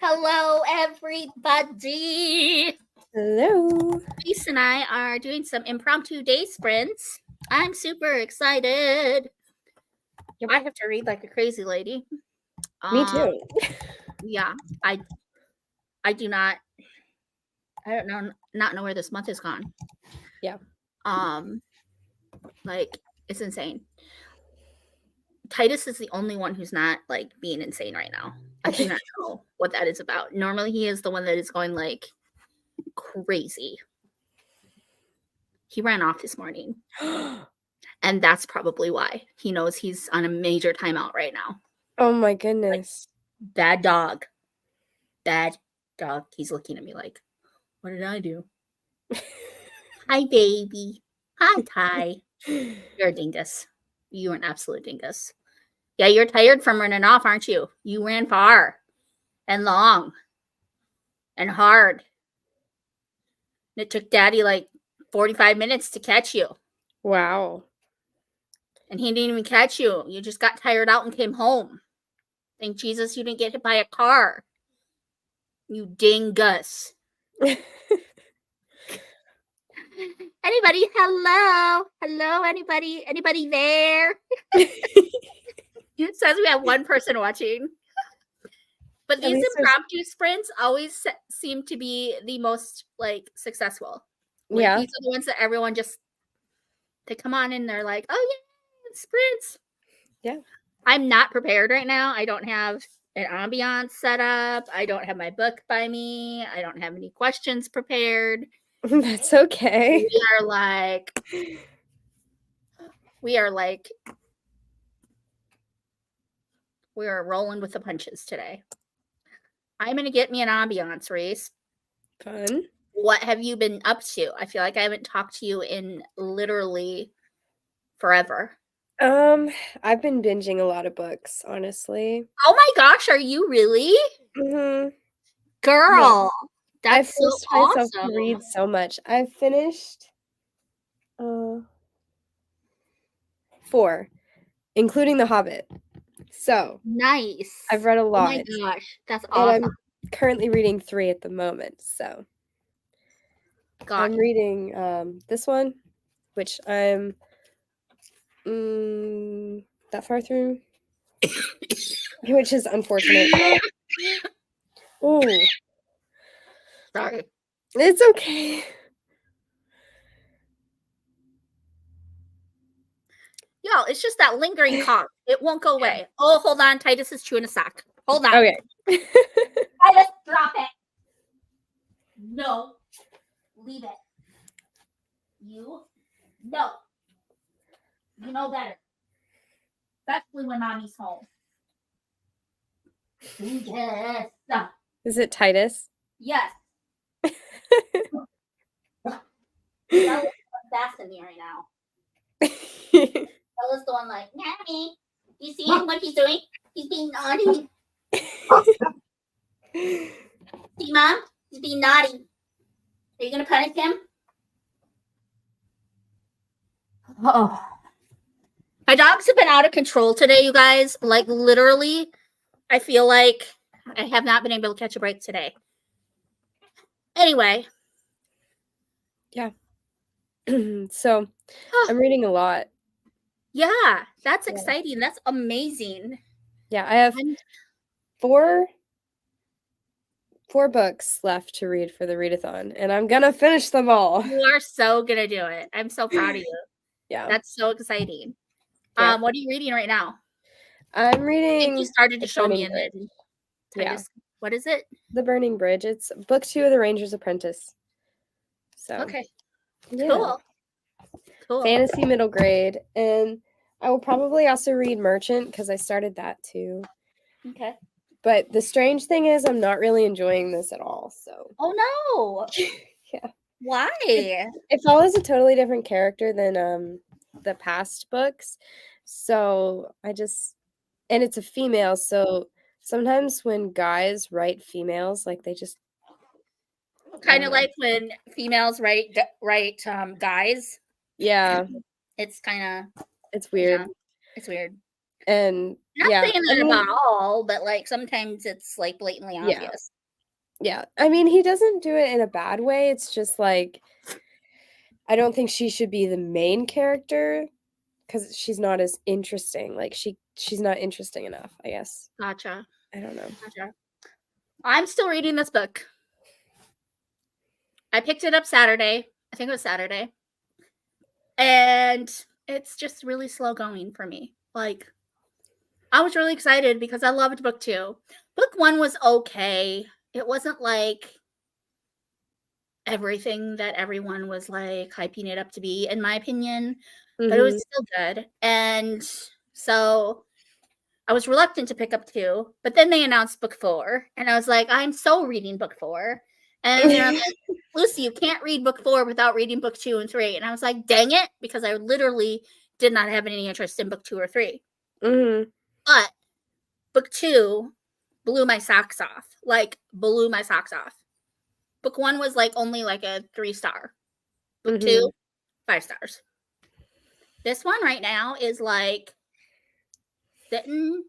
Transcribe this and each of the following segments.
Hello, everybody. Hello. Reese and I are doing some impromptu day sprints. I'm super excited. Yep. I have to read like a crazy lady. Me too. Yeah, I do not. I don't know. Not know where this month is gone. Yeah. Like it's insane. Titus is the only one who's not like being insane right now. I do not know what that is about. Normally, he is the one that is going like crazy. He ran off this morning. And that's probably why he knows he's on a major timeout right now. Oh my goodness. Bad dog. Bad dog. He's looking at me like, what did I do? Hi, baby. Hi, Ty. You're a dingus. You're an absolute dingus. Yeah, you're tired from running off, aren't you? You ran far and long and hard. And it took Daddy like 45 minutes to catch you. Wow. And he didn't even catch you. You just got tired out and came home. Thank Jesus you didn't get hit by a car. You dingus. Anybody? Hello, anybody there? It says we have one person watching. But these impromptu sprints always seem to be the most like successful. Like, yeah. These are the ones that everyone just, they come on and they're like, oh yeah, sprints. Yeah. I'm not prepared right now. I don't have an ambiance set up. I don't have my book by me. I don't have any questions prepared. That's okay. We are rolling with the punches today. I'm going to get me an ambiance, Reese. Fun. What have you been up to? I feel like I haven't talked to you in literally forever. I've been binging a lot of books, honestly. Oh my gosh, are you really? Mm-hmm. Girl, yeah. that's so awesome. myself to read so much. I've finished 4, including The Hobbit. So nice. I've read a lot. Oh my gosh, that's awesome. And I'm currently reading 3 at the moment. So I'm reading this one, which I'm that far through, which is unfortunate. Oh, sorry. It's okay. Yo, it's just that lingering cough. It won't go away. Oh, hold on. Titus is chewing a sock. Hold on. Okay. Titus, drop it. No. Leave it. No. You know better. Especially when mommy's home. Yes. Is it Titus? Yes. That's in me right now. Bella's the one like, Mommy, you see what he's doing? He's being naughty. See, Mom? He's being naughty. Are you going to punish him? Oh. My dogs have been out of control today, you guys. Like, literally, I feel like I have not been able to catch a break today. Anyway. Yeah. So, I'm reading a lot. Yeah, that's exciting. That's amazing. Yeah, I have 4 books left to read for the readathon, and I'm gonna finish them all. You are so gonna do it. I'm so proud of you. Yeah. That's so exciting. Yeah. What are you reading right now? I'm reading. I think you started to show me in it. Yeah. What is it? The Burning Bridge. It's book 2 of The Ranger's Apprentice. So. Okay. Yeah. Cool. Fantasy middle grade, and I will probably also read Merchant because I started that too. Okay. But the strange thing is, I'm not really enjoying this at all. So. Oh no. Yeah. Why? It follows a totally different character than the past books. So and it's a female, so sometimes when guys write females, like they just kind of like when females write guys. Yeah. It's kind of it's weird. Yeah, it's weird. And Not yeah, saying I that mean, about all, but like sometimes it's like blatantly yeah, obvious. yeah. I mean, he doesn't do it in a bad way. It's just like I don't think she should be the main character because she's not as interesting. Like she's not interesting enough, I guess. Gotcha. I don't know. Gotcha. I'm still reading this book. I picked it up Saturday. I think it was Saturday. And it's just really slow going for me. Like, I was really excited because I loved book 2. Book 1 was okay. It wasn't like everything that everyone was like hyping it up to be, in my opinion, but it was Mhm. still good. And so I was reluctant to pick up 2, but then they announced book 4, and I was like, I'm so reading book 4. And they're like, Lucy, you can't read book 4 without reading book 2 and 3. And I was like, dang it, because I literally did not have any interest in book 2 or 3. Mhm. But book 2 blew my socks off. Like, blew my socks off. Book 1 was like only like a 3-star. Book 2, Mhm. 5 stars. This one right now is like sitting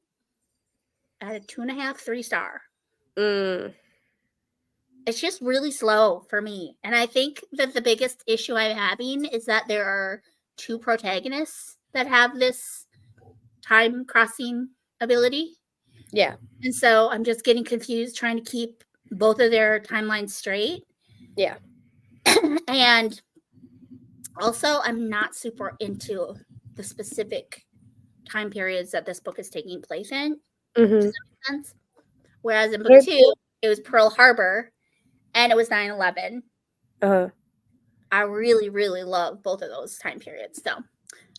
at a 2.5, 3-star. Mm. It's just really slow for me. And I think that the biggest issue I'm having is that there are 2 protagonists that have this time crossing ability. Yeah. And so I'm just getting confused trying to keep both of their timelines straight. Yeah. And also, I'm not super into the specific time periods that this book is taking place in. Does Mhm. that make sense? Whereas in book What 2, it was Pearl Harbor and it was 9/11. Uh-huh. I really, really love both of those time periods. So,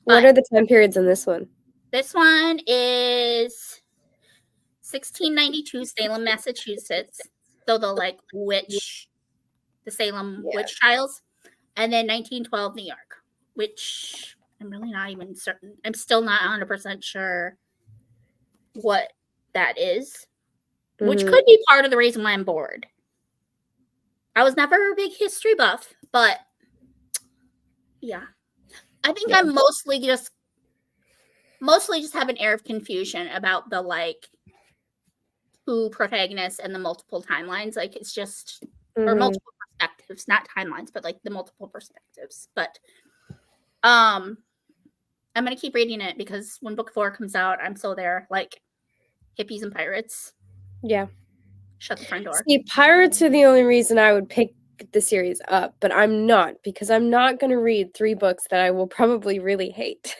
What but are the time periods in this one? this one is 1692 Salem, Massachusetts. So the like the Salem Yeah. witch trials, and then 1912 New York, which I'm really not even certain. I'm still not 100% sure what that is, which Mhm. could be part of the reason why I'm bored. I was never a big history buff, but yeah. I think Yeah. I'm mostly just have an air of confusion about the like 2 protagonists and the multiple timelines. Like it's just or Mhm. multiple perspectives, not timelines, but like the multiple perspectives. But I'm gonna keep reading it because when book 4 comes out, I'm so there. Like hippies and pirates. Yeah. Shut the front door. See, pirates are the only reason I would pick the series up, but I'm not because I'm not going to read 3 books that I will probably really hate.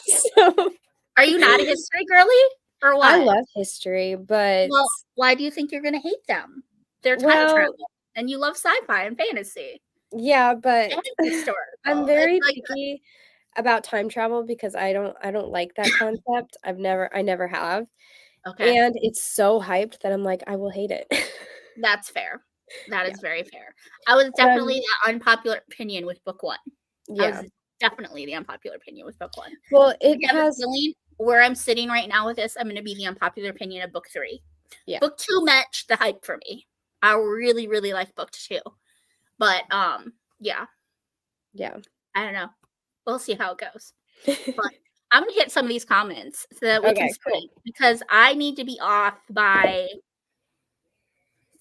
So Are you not a history girly or I what? love history, but Well, why do you think you're gonna hate them? They're time well, travel, and you love sci-fi and fantasy yeah, but and I'm historical. It's very like picky about time travel because I don't like that concept. I never have. okay, And it's so hyped that I'm like, I will hate it. that's fair. That Yeah. is very fair. I was But definitely the unpopular opinion with book 1. I yeah. was definitely the unpopular opinion with book 1. Well, I it have a has feeling where I'm sitting right now with this, I'm gonna be the unpopular opinion of book 3. yeah. Book 2 matched the hype for me. I really, really like book 2. But yeah, Yeah. I don't know. We'll see how it goes. But I'm gonna hit some of these comments so that we can Okay, cool. see because I need to be off by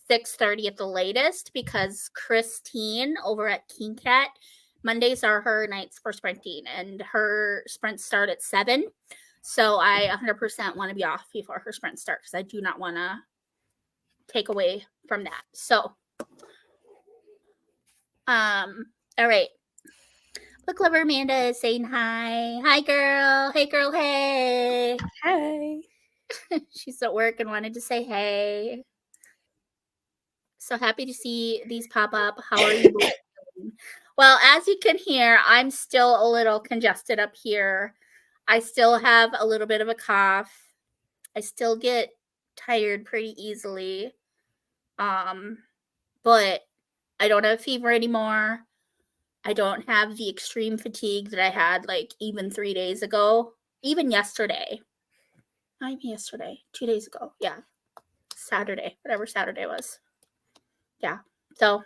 6:30 at the latest because Christine over at King Cat, Mondays are her nights for sprinting and her sprints start at 7. So I 100% want to be off before her sprint start because I do not want to take away from that. So, all right. Book Lover Amanda is saying hi. Hi, girl. Hey, girl. Hey. Hi. She's at work and wanted to say hey. So happy to see these pop up. How are you both doing? Well, as you can hear, I'm still a little congested up here. I still have a little bit of a cough. I still get tired pretty easily. But I don't have fever anymore. I don't have the extreme fatigue that I had like even 3 days ago, even yesterday. Not even yesterday, 2 days ago. Yeah. Saturday, whatever Saturday was. Yeah. So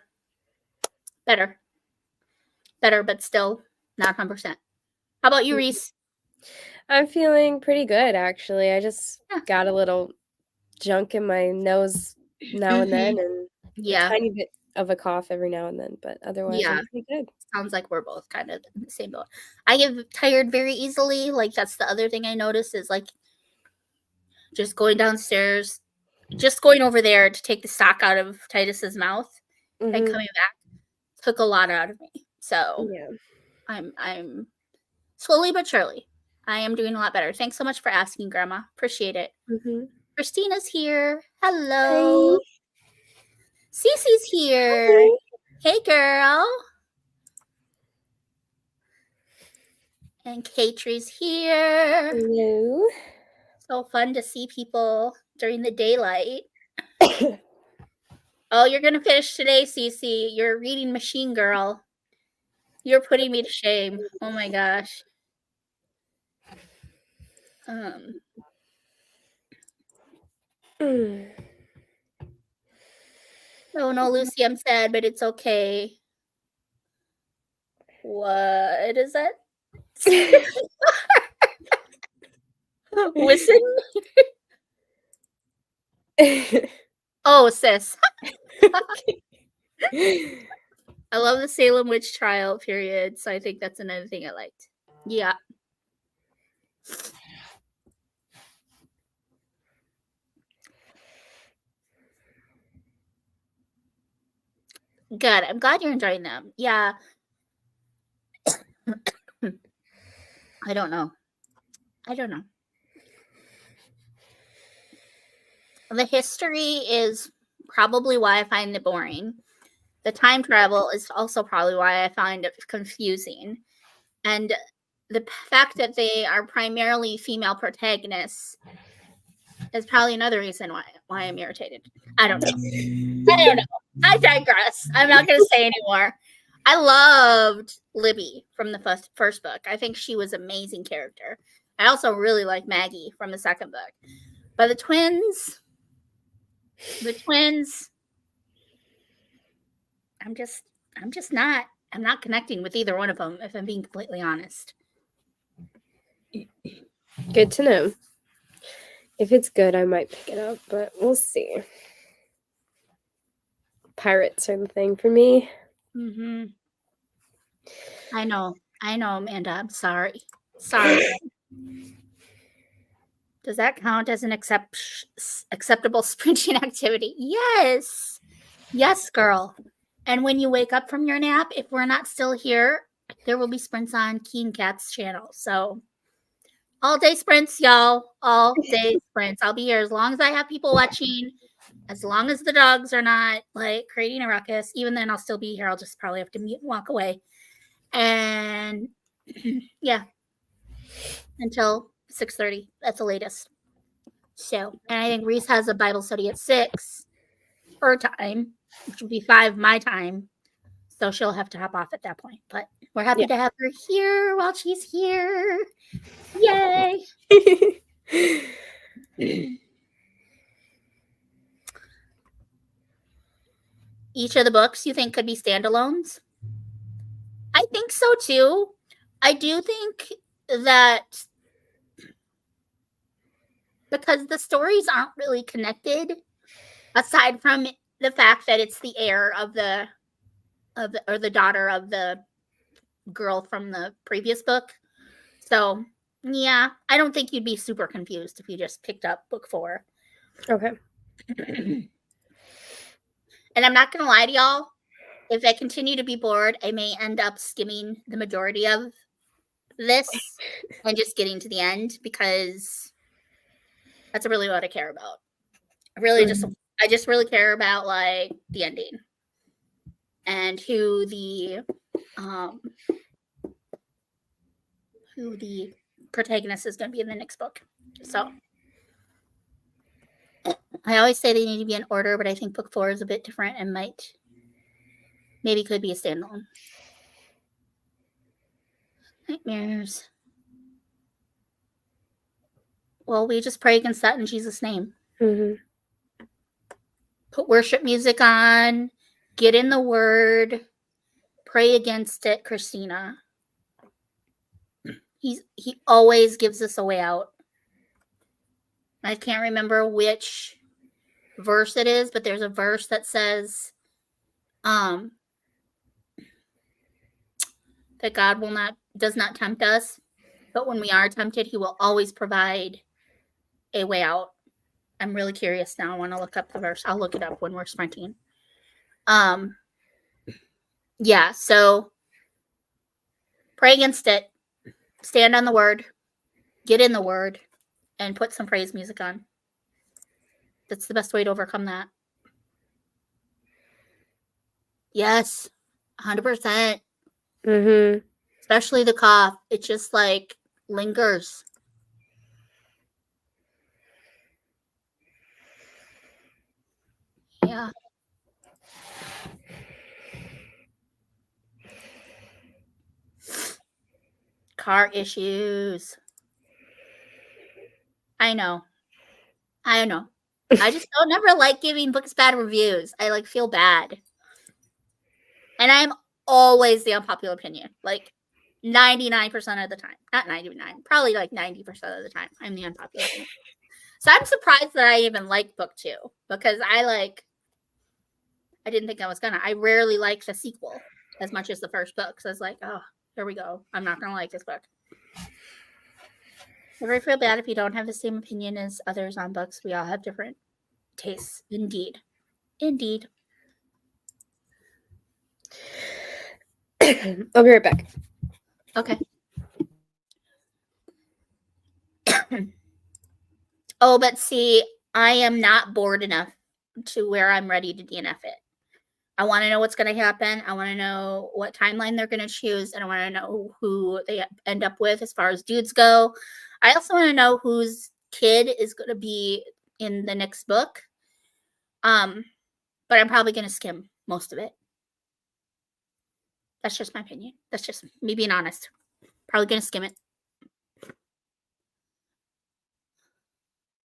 better, but still not 100%. How about you, Reese? I'm feeling pretty good, actually. I just Yeah. got a little junk in my nose now and then, Mhm. and a Yeah. tiny bit of a cough every now and then, but otherwise Yeah. I'm pretty good. Sounds like we're both kind of in the same boat. I get tired very easily. Like, that's the other thing I noticed is, like, just going downstairs, just going over there to take the sock out of Titus's mouth and Mhm. coming back took a lot out of me. So Yeah. I'm slowly but surely, I am doing a lot better. Thanks so much for asking, Grandma. Appreciate it. Mhm. Christina's here. Hi. Hello. Cece's here. Hi. Hey, girl. And Katrie's here. Hello. So fun to see people during the daylight. Oh, you're gonna finish today, Cece. You're a reading machine, girl. You're putting me to shame. Oh my gosh. Um, Mm. oh no, Lucy, I'm sad, but it's okay. What is that? Listen. Oh, sis. I love the Salem witch trial period, so I think that's another thing I liked. Yeah. Good. I'm glad you're enjoying them. Yeah. I don't know. The history is probably why I find it boring. The time travel is also probably why I find it confusing. And the fact that they are primarily female protagonists is probably another reason why I'm irritated. I don't know. I digress. I'm not going to say anymore. I loved Libby from the first book. I think she was an amazing character. I also really like Maggie from the second book. But the twins, I'm not connecting with either one of them, if I'm being completely honest. Good to know. If it's good, I might pick it up, but we'll see. Pirates are the thing for me. Mm-hmm. I know, Amanda. I'm sorry. Does that count as an acceptable sprinting activity? Yes. Yes, girl. And when you wake up from your nap, if we're not still here, there will be sprints on Keen Cat's channel. So all day sprints, y'all. All day sprints. I'll be here as long as I have people watching, as long as the dogs are not like creating a ruckus. Even then, I'll still be here. I'll just probably have to mute and walk away. And yeah, until 6:30. That's the latest. So, and I think Reese has a Bible study at 6 her time, which would be 5 my time. So she'll have to hop off at that point. But we're happy to have her here while she's here. Yay! Each of the books you think could be standalones? I think so too. I do think that because the stories aren't really connected, aside from the fact that it's the heir of the or the daughter of the girl from the previous book. So yeah, I don't think you'd be super confused if you just picked up book 4. Okay. And I'm not gonna lie to y'all, if I continue to be bored, I may end up skimming the majority of this and just getting to the end because that's really what I care about. I just really care about like the ending and who the protagonist is going to be in the next book. So I always say they need to be in order, but I think book 4 is a bit different and maybe could be a standalone. Nightmares. Well, we just pray against that in Jesus' name. Mm-hmm. Put worship music on, get in the word, pray against it, Christina. He always gives us a way out. I can't remember which verse it is, but there's a verse that says that God does not tempt us, but when we are tempted, he will always provide a way out. I'm really curious now. I want to look up the verse. I'll look it up when we're sprinting. Yeah, so pray against it. Stand on the word. Get in the word. And put some praise music on. That's the best way to overcome that. Yes, 100%. Mm-hmm. Especially the cough. It just like lingers. Yeah. Car issues. I know. I just don't never like giving books bad reviews. I like feel bad. And I'm always the unpopular opinion. Like 99% of the time. Not 99, probably like 90% of the time. I'm the unpopular opinion. So I'm surprised that I even like book 2 because I didn't think I was gonna. I rarely like the sequel as much as the first book. So I was like, oh, here we go. I'm not gonna like this book. Never feel bad if you don't have the same opinion as others on books. We all have different tastes. Indeed. Indeed. I'll be right back. Okay. Oh, but see, I am not bored enough to where I'm ready to DNF it. I want to know what's going to happen. I want to know what timeline they're going to choose, and I want to know who they end up with as far as dudes go. I also want to know whose kid is going to be in the next book. But I'm probably going to skim most of it. That's just my opinion. That's just me being honest. Probably going to skim it.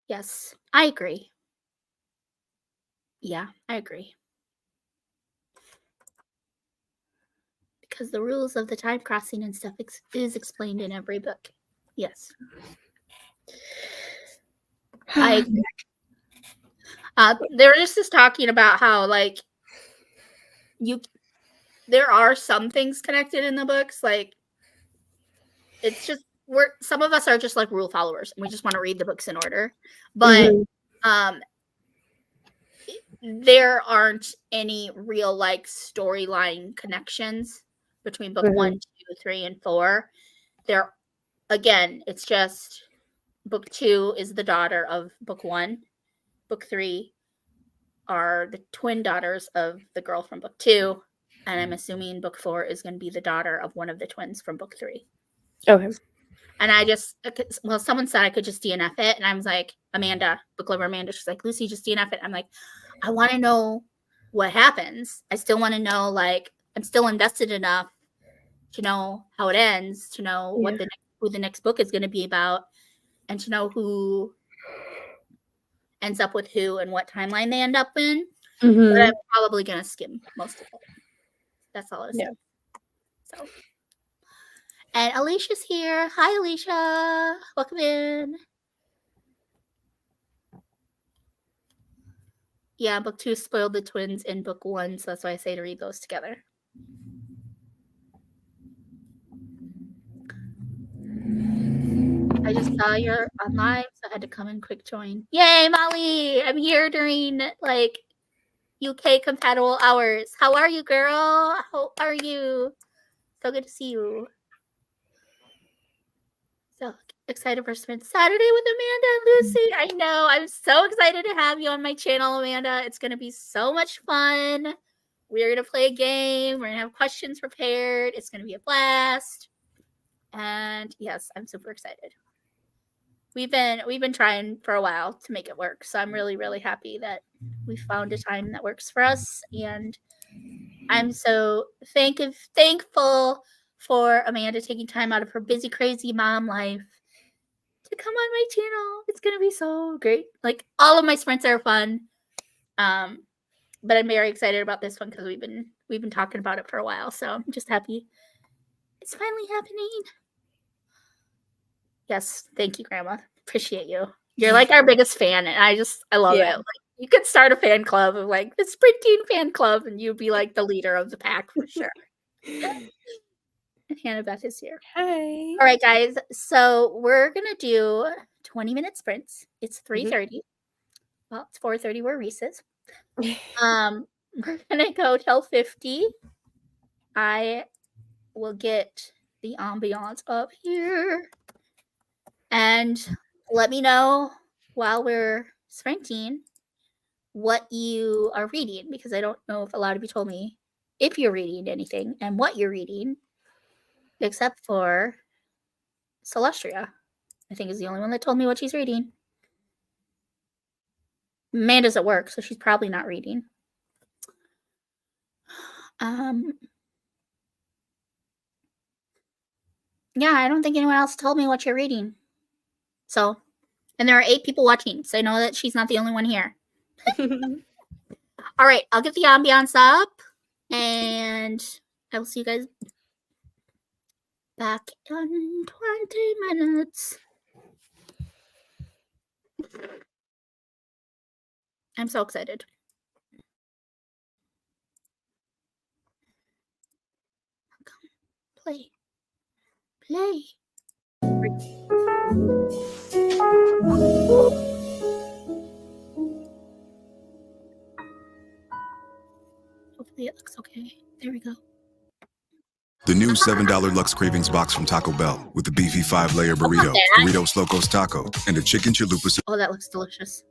Yes, I agree. Yeah, I agree. Because the rules of the time crossing and stuff is explained in every book. Yes. I agree. They were just talking about how like there are some things connected in the books. Like it's just some of us are just like rule followers and we just want to read the books in order. But there aren't any real like storyline connections between book 1, 2, 3, and 4. There again, it's just book 2 is the daughter of book 1. Book 3 are the twin daughters of the girl from book 2. And I'm assuming book 4 is going to be the daughter of one of the twins from book 3. Okay. And someone said I could just DNF it. And I was like, Amanda, book lover Amanda, she's like, Lucy, just DNF it. I'm like, I want to know what happens. I still want to know, like, I'm still invested enough to know how it ends, to know who the next book is going to be about, and to know who ends up with who and what timeline they end up in. But I'm probably going to skim most of it. That's all I was saying. So, and Alicia's here. Hi, Alicia. Welcome in. Yeah, book 2 spoiled the twins in book 1, so that's why I say to read those together. I just saw you're on live, so I had to come in quick join. Yay, Molly! I'm here during like UK compatible hours. How are you, girl? How are you? So good to see you. So excited for spend Saturday with Amanda and Lucy. I know. I'm so excited to have you on my channel, Amanda. It's going to be so much fun. We're going to play a game. We're going to have questions prepared. It's going to be a blast. And yes, I'm super excited. We've been trying for a while to make it work. So I'm really, really happy that we found a time that works for us. And I'm so thankful for Amanda taking time out of her busy, crazy mom life to come on my channel. It's gonna be so great. Like all of my sprints are fun. But I'm very excited about this one because we've been talking about it for a while. So I'm just happy it's finally happening. Yes, thank you, Grandma. Appreciate you. You're like our biggest fan, and I love it. Yeah. Like you could start a fan club of like the Sprinting fan club, and you'd be like the leader of the pack for sure. And Hannah Beth is here. Hi. All right, guys. So we're gonna do 20-minute sprints. It's 3:30. Well, it's 4:30 where Reese is. We're gonna go till 50. I will get the ambiance up here. And let me know while we're sprinting what you are reading, because I don't know if a lot of you told me if you're reading anything and what you're reading, except for Celestria. I think is the only one that told me what she's reading. Amanda's at work, so she's probably not reading. Yeah, I don't think anyone else told me what you're reading. So, and there are 8 people watching, so I know that she's not the only one here. All right, I'll get the ambiance up, and I will see you guys back in 20 minutes. I'm so excited. Play. Play. Hopefully it looks okay. There we go. The new $7 Lux Cravings box from Taco Bell with the beefy 5-layer burrito, Doritos Locos Taco, and a chicken chalupa. Oh, that looks delicious.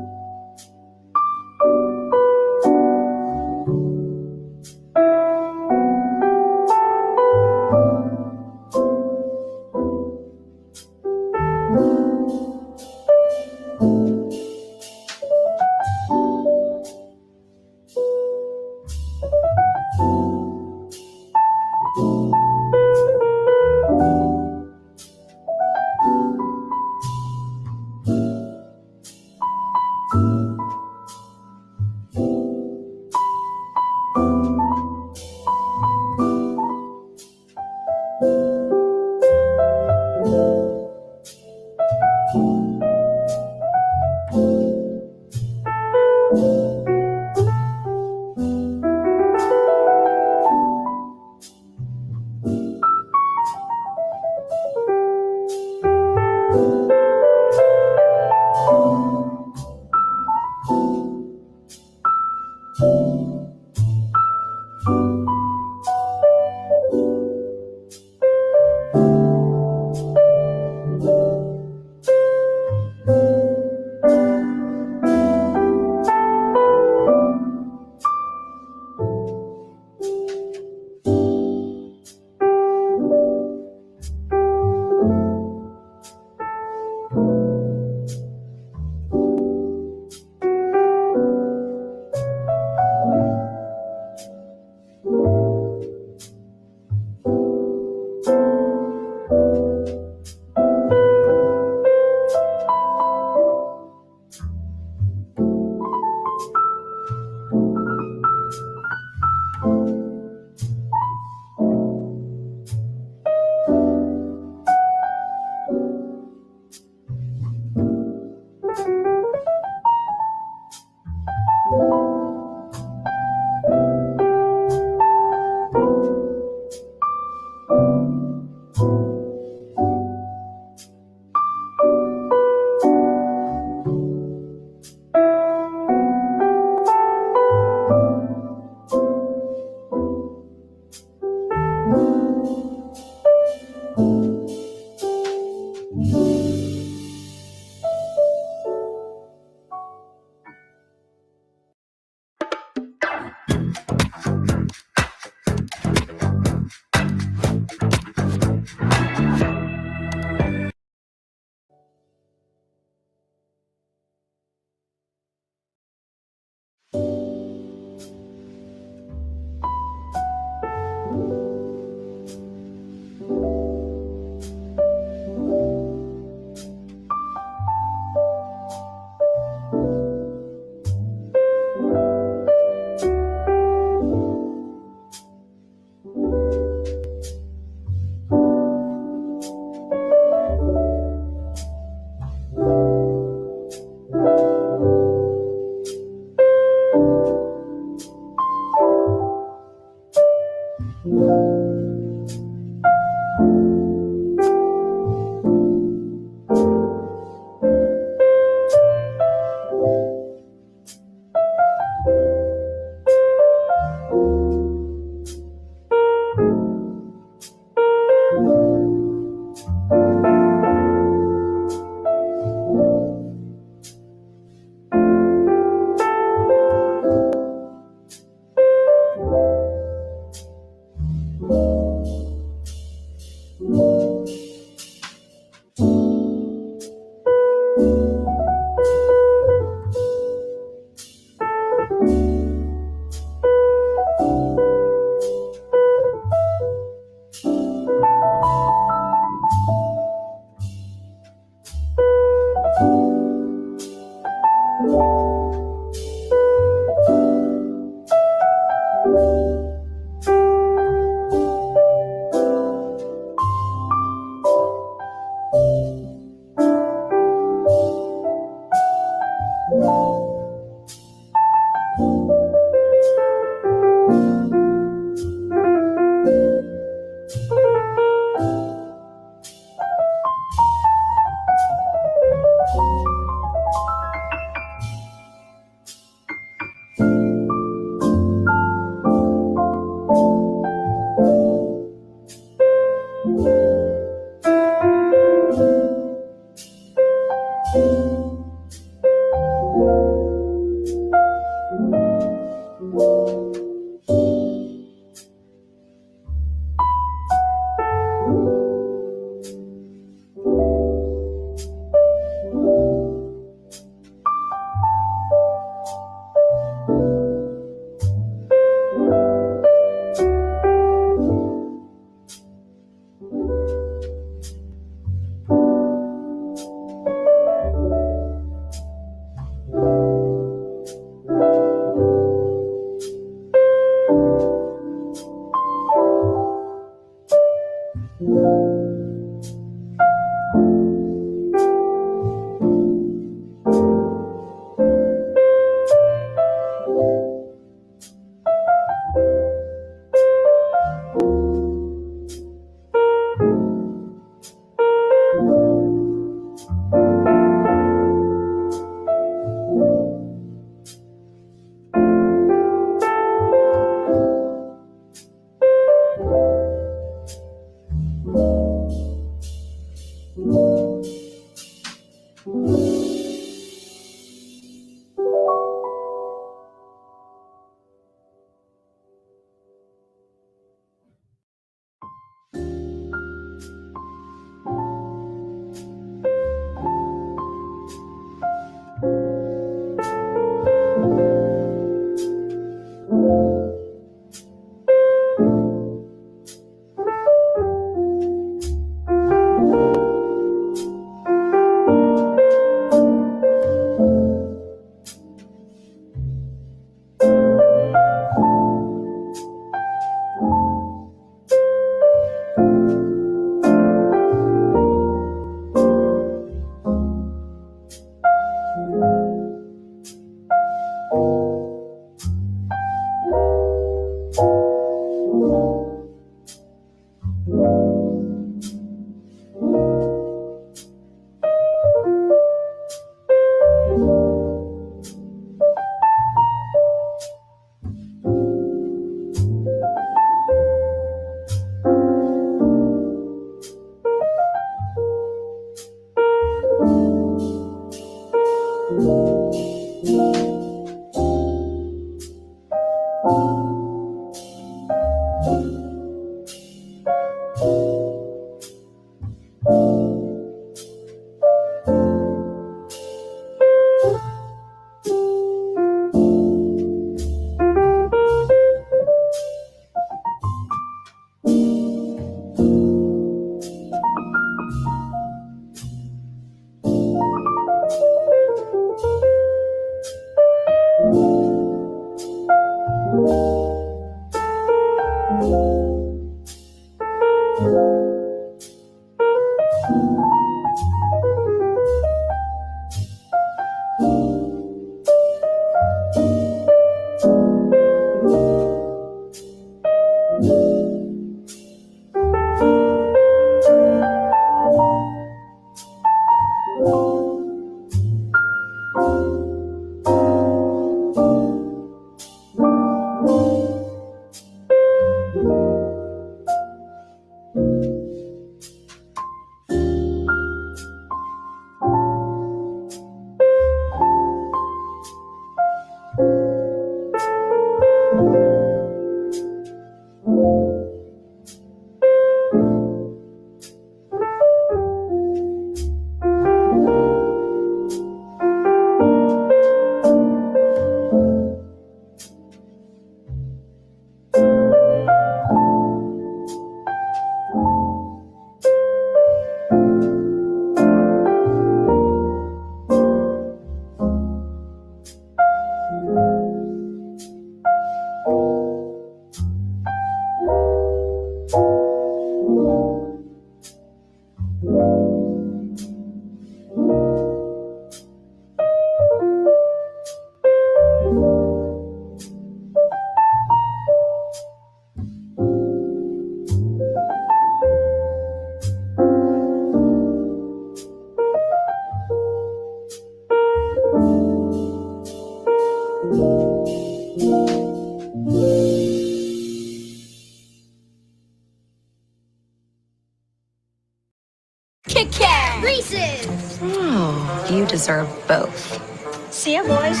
Reese's! Oh, you deserve both. See ya, boys.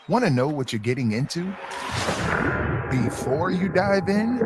Want to know what you're getting into? Before you dive in?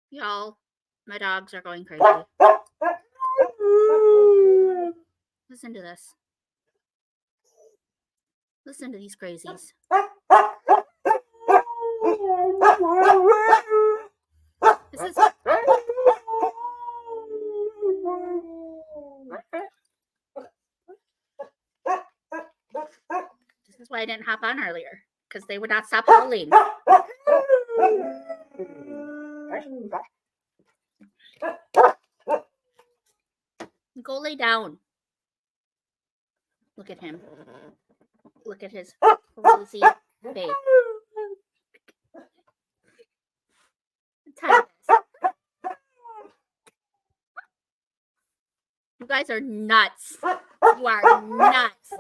Y'all, my dogs are going crazy. Listen to this. Listen to these crazies. This is why I didn't hop on earlier, because they would not stop howling. Go lay down. Look at him. Look at his crazy face. You guys are nuts. You are nuts.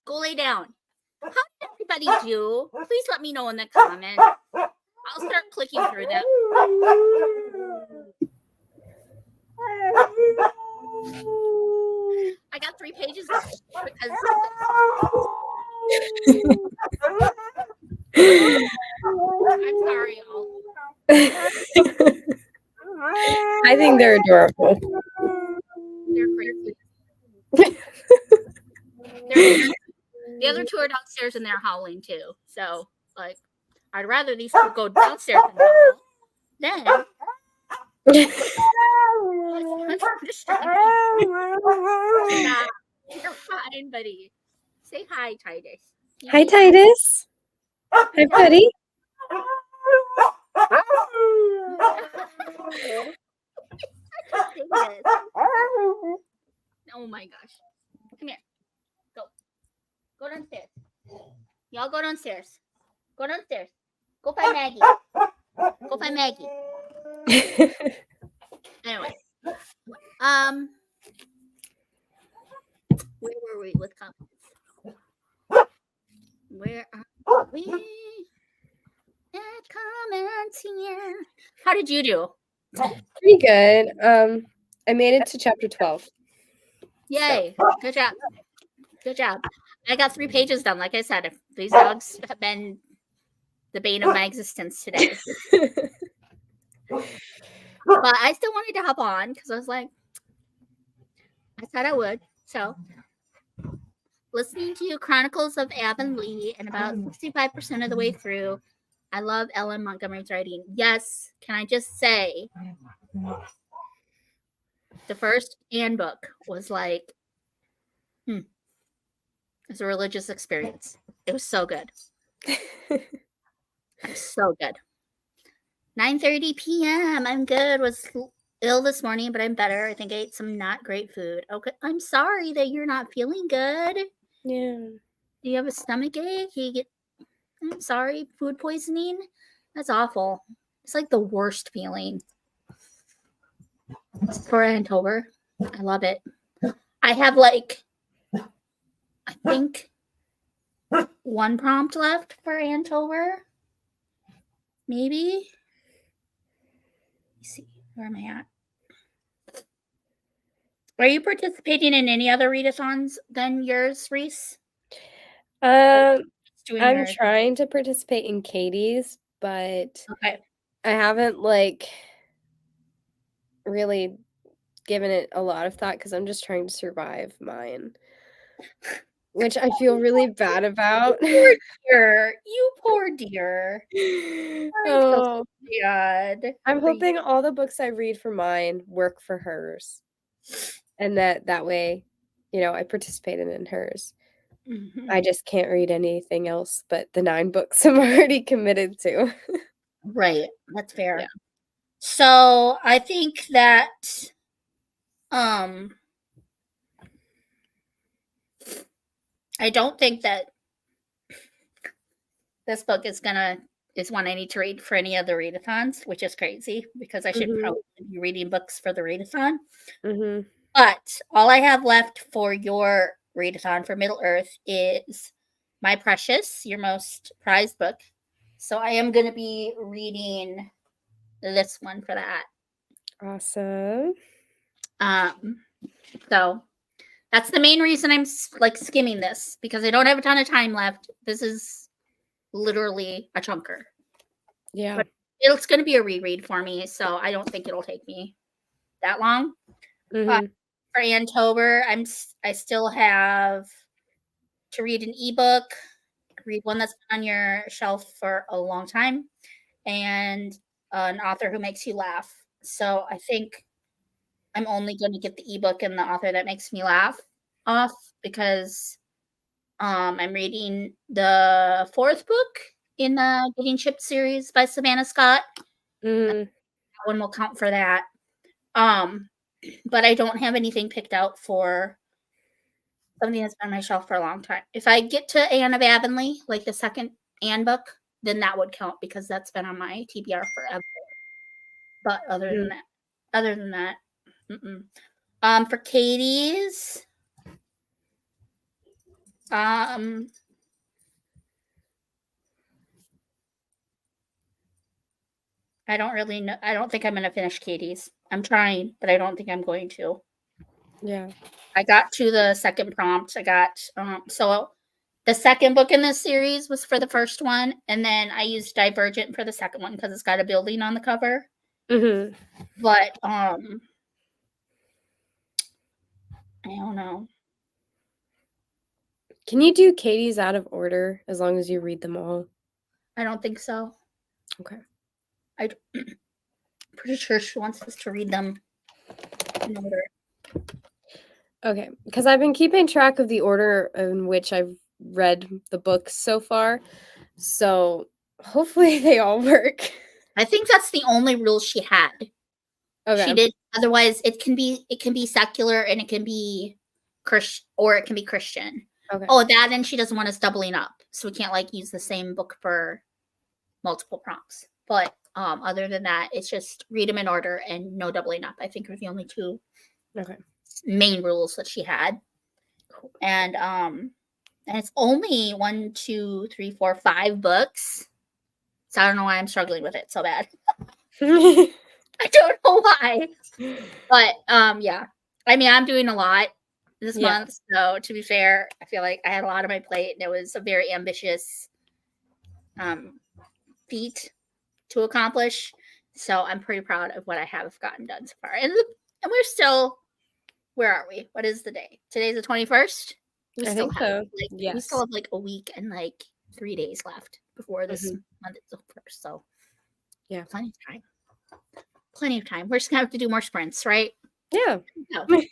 Go lay down. How did everybody do? Please let me know in the comments. I'll start clicking through them. I got 3 pages done because I'm sorry, y'all. I think they're adorable. They're crazy. The other 2 are downstairs and they're howling too. So, like, I'd rather these 2 go downstairs and howl than Stop. You're fine, buddy. Say hi, Titus. Hi, Titus. Hi, buddy. Oh my gosh. Come here. Go. Go downstairs. Y'all go downstairs. Go downstairs. Go find Maggie. Go find Maggie. Anyway. Where were we with comments? Where are we? At comments here. How did you do? Pretty good. I made it to chapter 12. Yay. Good job. Good job. I got 3 pages done. Like I said, these dogs have been the bane of my existence today. But I still wanted to hop on because I was like, I said I would. So, listening to Chronicles of Avonlea and about 65% of the way through, I love Ellen Montgomery's writing. Yes, can I just say, the first handbook was like, it's a religious experience. It was so good. It was so good. 9:30 p.m. I'm good. Was ill this morning, but I'm better. I think I ate some not great food. Okay, I'm sorry that you're not feeling good. Yeah. Do you have a stomach ache? I'm sorry, food poisoning? That's awful. It's like the worst feeling. For October. I love it. I have like, I think 1 prompt left for October. Maybe. Let's see, where am I at? Are you participating in any other readathons than yours, Reese? I'm yours? trying to participate in Katie's, but Okay. I haven't like really given it a lot of thought because I'm just trying to survive mine, which I feel really bad about. Poor dear. You poor dear. Oh, God. I'm hoping all the books I read for mine work for hers, and that way, you know, I participated in hers. Mhm. I just can't read anything else but the 9 books I'm already committed to. Right. That's fair. Yeah. So I think that I don't think that this book is one I need to read for any other readathons, which is crazy because I should probably be reading books for the readathon. But all I have left for your readathon for Middle Earth is My Precious, your most prized book. So I am going to be reading this one for that. Awesome. So that's the main reason I'm like skimming this, because I don't have a ton of time left. This is literally a chunker. Yeah. But it's going to be a reread for me, so I don't think it'll take me that long. For October, I still have to read an ebook, read one that's been on your shelf for a long time, and an author who makes you laugh. So I think I'm only going to get the ebook and the author that makes me laugh off because I'm reading the 4th book in the Getting Shipped series by Savannah Scott. That one will count for that. But I don't have anything picked out for something that's been on my shelf for a long time. If I get to Anne of Avonlea, like the second Anne book, then that would count because that's been on my TBR forever. But other than that, for Katie's, I don't really know. I don't think I'm going to finish Katie's. I'm trying, but I don't think I'm going to. Yeah. I got to the second prompt. I got, so the second book in this series was for the first one, and then I used Divergent for the second one because it's got a building on the cover. Mm-hmm. But, I don't know. Can you do Katie's out of order as long as you read them all? I don't think so. Okay. I'm pretty sure she wants us to read them in order. Okay, because I've been keeping track of the order in which I've read the books so far, so hopefully they all work. I think that's the only rule she had. Okay. She did. Otherwise, it can be secular and it can be Christian, or it can be Christian. Okay. Oh, that, and she doesn't want us doubling up, so we can't like use the same book for multiple prompts. But other than that, it's just read them in order and no doubling up. I think are the only two Okay. main rules that she had. And it's only 1, 2, 3, 4, 5 books. So I don't know why I'm struggling with it so bad. I don't know why. But yeah. I mean, I'm doing a lot this month. So to be fair, I feel like I had a lot on my plate and it was a very ambitious feat to accomplish. So I'm pretty proud of what I have gotten done so far. And we're still, where are we? What is the day? Today's the 21st? I think so. We still have like a week and like 3 days left before this month is over. So yeah, plenty of time. Plenty of time. We're just gonna have to do more sprints, right? Yeah. No. Well,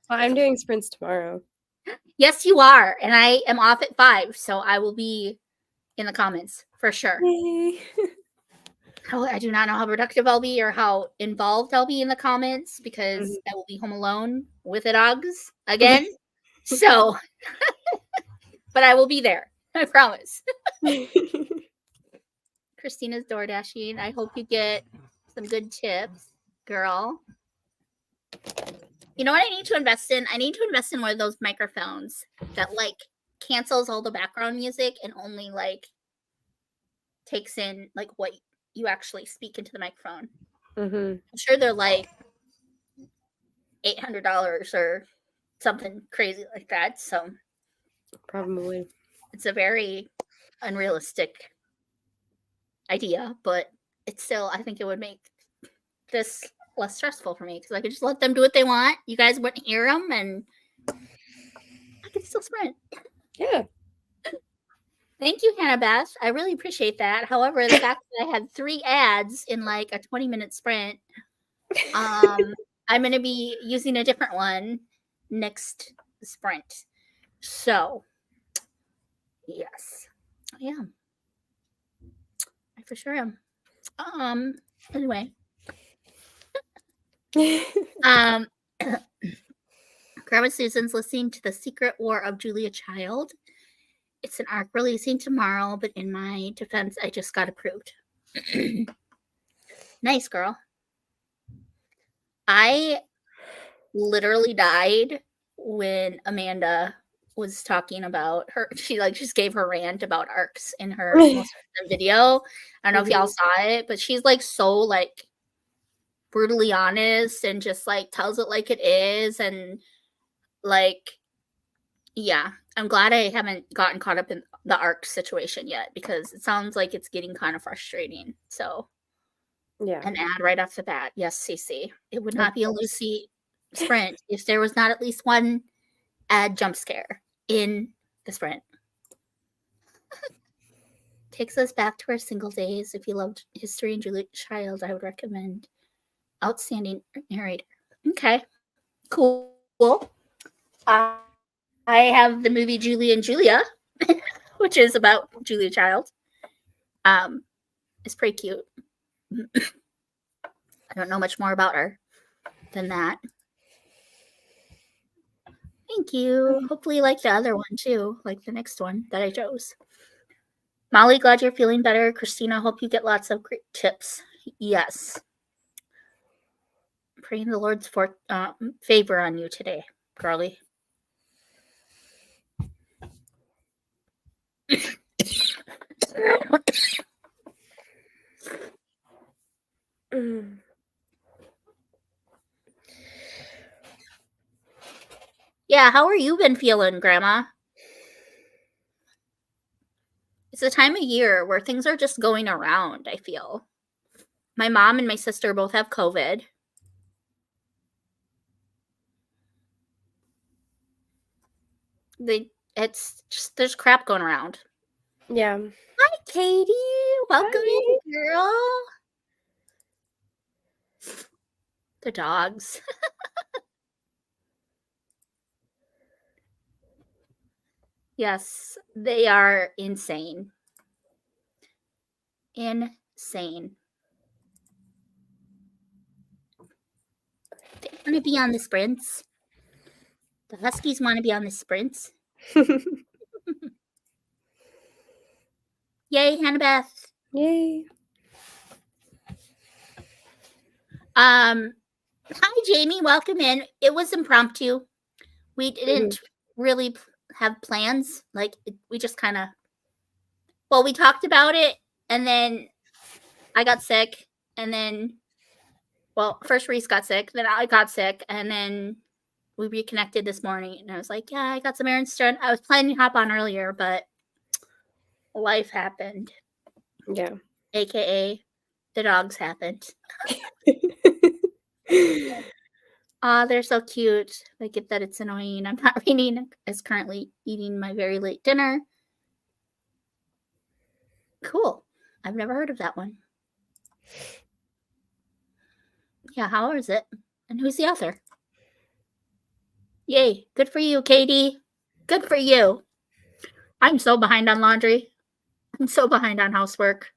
I'm doing sprints tomorrow. Yes, you are. And I am off at 5, so I will be in the comments for sure. Yay. I do not know how productive I'll be or how involved I'll be in the comments because I will be home alone with the dogs again. So, but I will be there. I promise. Christina's door dashing. I hope you get some good tips, girl. You know what I need to invest in? I need to invest in one of those microphones that like cancels all the background music and only like takes in like what you actually speak into the microphone. I'm sure they're like $800 or something crazy like that. So probably it's a very unrealistic idea, but it's still, I think it would make this less stressful for me because I could just let them do what they want. You guys wouldn't hear them, and I could still sprint. Yeah. Thank you, Hannah Beth. I really appreciate that. However, the fact that I had 3 ads in like a 20-minute sprint, I'm going to be using a different one next sprint. So, yes, I am. I for sure am. Anyway. Grandma Susan's listening to The Secret War of Julia Child. It's an arc releasing tomorrow, but in my defense, I just got approved. Nice, girl. I literally died when Amanda was talking about her. She like just gave her rant about arcs in her most recent video. I don't know if y'all saw it, but she's like so like brutally honest and just like tells it like it is. And like, yeah, I'm glad I haven't gotten caught up in the arc situation yet because it sounds like it's getting kind of frustrating. So, yeah, an ad right off the bat. Yes, Cece. It would not be a Lucy sprint if there was not at least one ad jump scare in the sprint. Takes us back to our single days. If you loved History and Julia Child, I would recommend Outstanding Narrator. Okay, cool. I have the movie Julie and Julia, which is about Julia Child. It's pretty cute. I don't know much more about her than that. Thank you. Hopefully you like the other one too, like the next one that I chose. Molly, glad you're feeling better. Christina, hope you get lots of great tips. Yes. Praying the Lord's favor on you today, girly. Mm. Yeah, how are you been feeling, Grandma? It's a time of year where things are just going around, I feel. My mom and my sister both have COVID. It's just, there's crap going around. Yeah. Hi, Katie. Welcome Hi. in, girl. The dogs. Yes, they are insane. Insane. They want to be on the sprints. The Huskies want to be on the sprints. Yay, Hannah-Beth. Yay. Hi, Jamie. Welcome in. It was impromptu. We didn't really have plans. Like, we just kind of, well, we talked about it, and then I got sick, and then, well, first Reese got sick, then I got sick, and then we reconnected this morning, and I was like, yeah, I got some errands done. I was planning to hop on earlier, but life happened, Yeah. aka the dogs happened. They're so cute. I get that it's annoying. I'm not reading as currently eating my very late dinner. Cool. I've never heard of that one. Yeah, how is it? And who's the author? Yay. Good for you, Katie. Good for you. I'm so behind on laundry. I'm so behind on housework.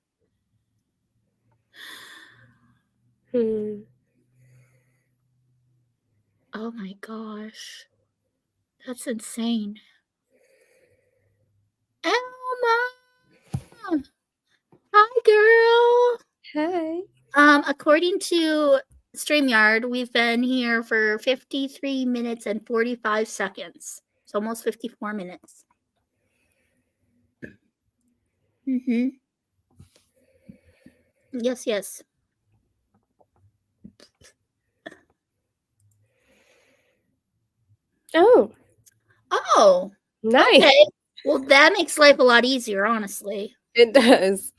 Hmm. Oh my gosh. That's insane. Elma! Hi, girl. Hi. According to StreamYard, we've been here for 53 minutes and 45 seconds. It's almost 54 minutes. Mm-hmm. Yes, yes. Oh, Oh, nice. okay. Well, that makes life a lot easier, honestly. It does.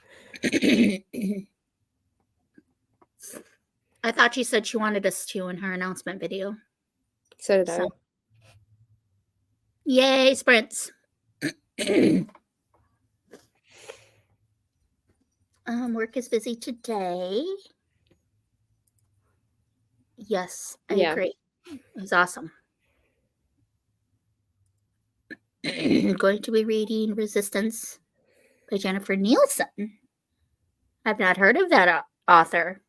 I thought she said she wanted us to in her announcement video. So did I. So, yay, sprints. Work is busy today. Yes, I Yeah. agree. It was awesome. I'm going to be reading Resistance by Jennifer Nielsen. I've not heard of that author.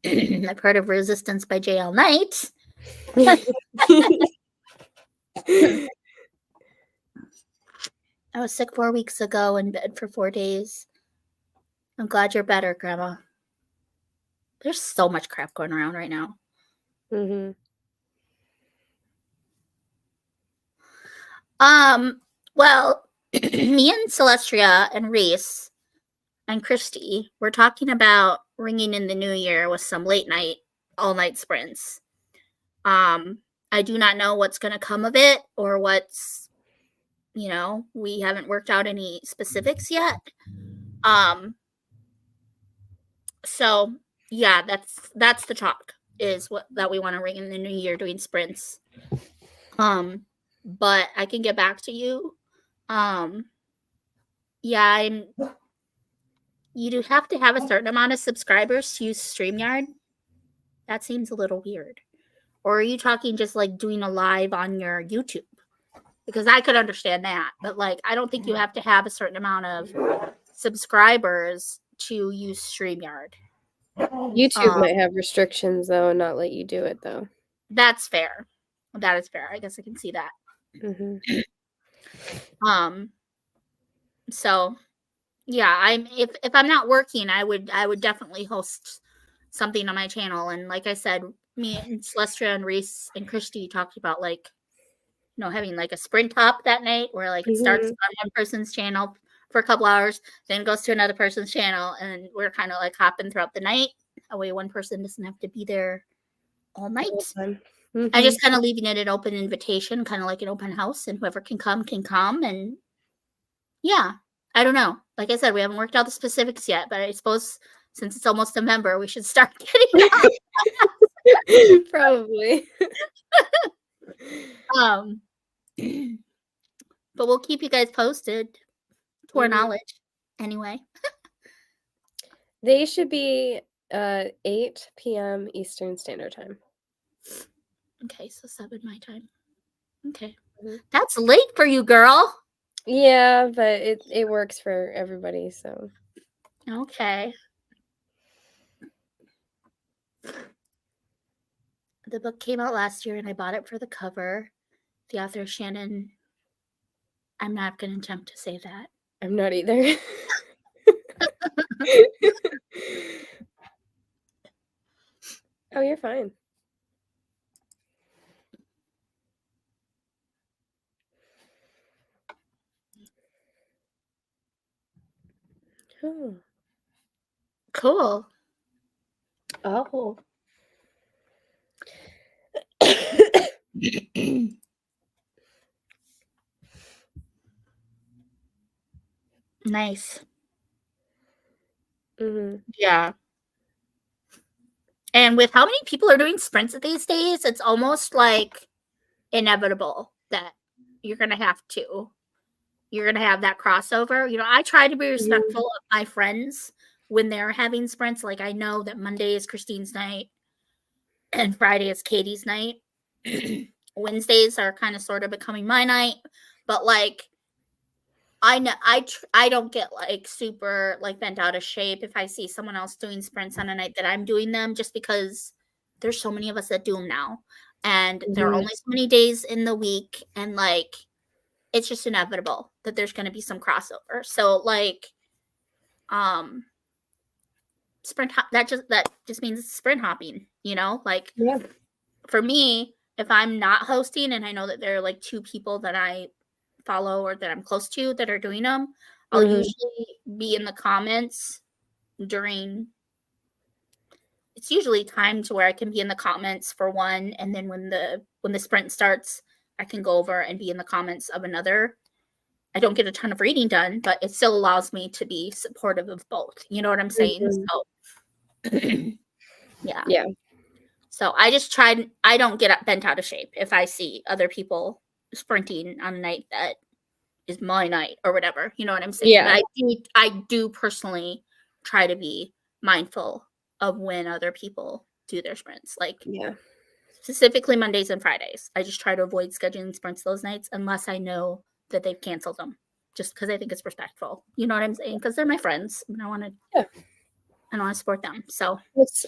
I've heard of Resistance by J.L. Knight. I was sick 4 weeks ago, in bed for 4 days. I'm glad you're better, Grandma. There's so much crap going around right now. Mm-hmm. Well, me and Celestia and Reese and Christy were talking about ringing in the new year with some late night, all night sprints. I do not know what's going to come of it or what's, we haven't worked out any specifics yet. So yeah, that's the talk, is that we want to ring in the new year doing sprints. But I can get back to you. Yeah, you do have to have a certain amount of subscribers to use StreamYard. That seems a little weird. Or are you talking just like doing a live on your YouTube? Because I could understand that, but like I don't think you have to have a certain amount of subscribers to use StreamYard. YouTube might have restrictions though and not let you do it though. That's fair. That is fair. I guess I can see that. Mm-hmm. So yeah, if I'm not working, I would definitely host something on my channel. And like I said, me and Celestia and Reese and Christy talked about like, having like a sprint hop that night where like it starts on one person's channel for a couple hours, then goes to another person's channel, and we're kind of like hopping throughout the night. That way one person doesn't have to be there all night. All the time. I just kind of leaving it an open invitation, kind of like an open house, and whoever can come. And yeah, I don't know. Like I said, we haven't worked out the specifics yet, but I suppose since it's almost November, we should start getting out. Probably. But we'll keep you guys posted to our knowledge anyway. They should be 8 p.m. Eastern Standard Time. Okay, so 7 my time. Okay. Mhm. That's late for you, girl. Yeah, but it works for everybody, so. Okay. The book came out last year and I bought it for the cover. The author is Shannon. I'm not going to attempt to say that. I'm not either. Oh, you're fine. Oh. Cool. Oh. Nice. Mhm. Yeah. And with how many people are doing sprints these days, it's almost like inevitable that you're going to have to. You're going to have that crossover. You know, I try to be respectful of my friends when they're having sprints. Like, I know that Monday is Christine's night and Friday is Katie's night. Wednesdays are kind of sort of becoming my night. But, like, I know I don't get like super like bent out of shape if I see someone else doing sprints on a night that I'm doing them, just because there's so many of us that do them now, and there are only so many days in the week, and like it's just inevitable that there's going to be some crossover. So like, that just means sprint hopping, you know, like Yeah. for me, if I'm not hosting and I know that there are like 2 people that I follow or that I'm close to that are doing them, I'll usually be in the comments during. It's usually timed where I can be in the comments for one, and then when the sprint starts, I can go over and be in the comments of another. I don't get a ton of reading done, but it still allows me to be supportive of both. You know what I'm saying? So yeah. Yeah. So I don't get bent out of shape if I see other people sprinting on a night that is my night or whatever. You know what I'm saying? Yeah. But I do personally try to be mindful of when other people do their sprints. Like, Yeah. specifically Mondays and Fridays. I just try to avoid scheduling sprints those nights unless I know that they've canceled them, just because I think it's respectful. You know what I'm saying? Because they're my friends and I want to support them. So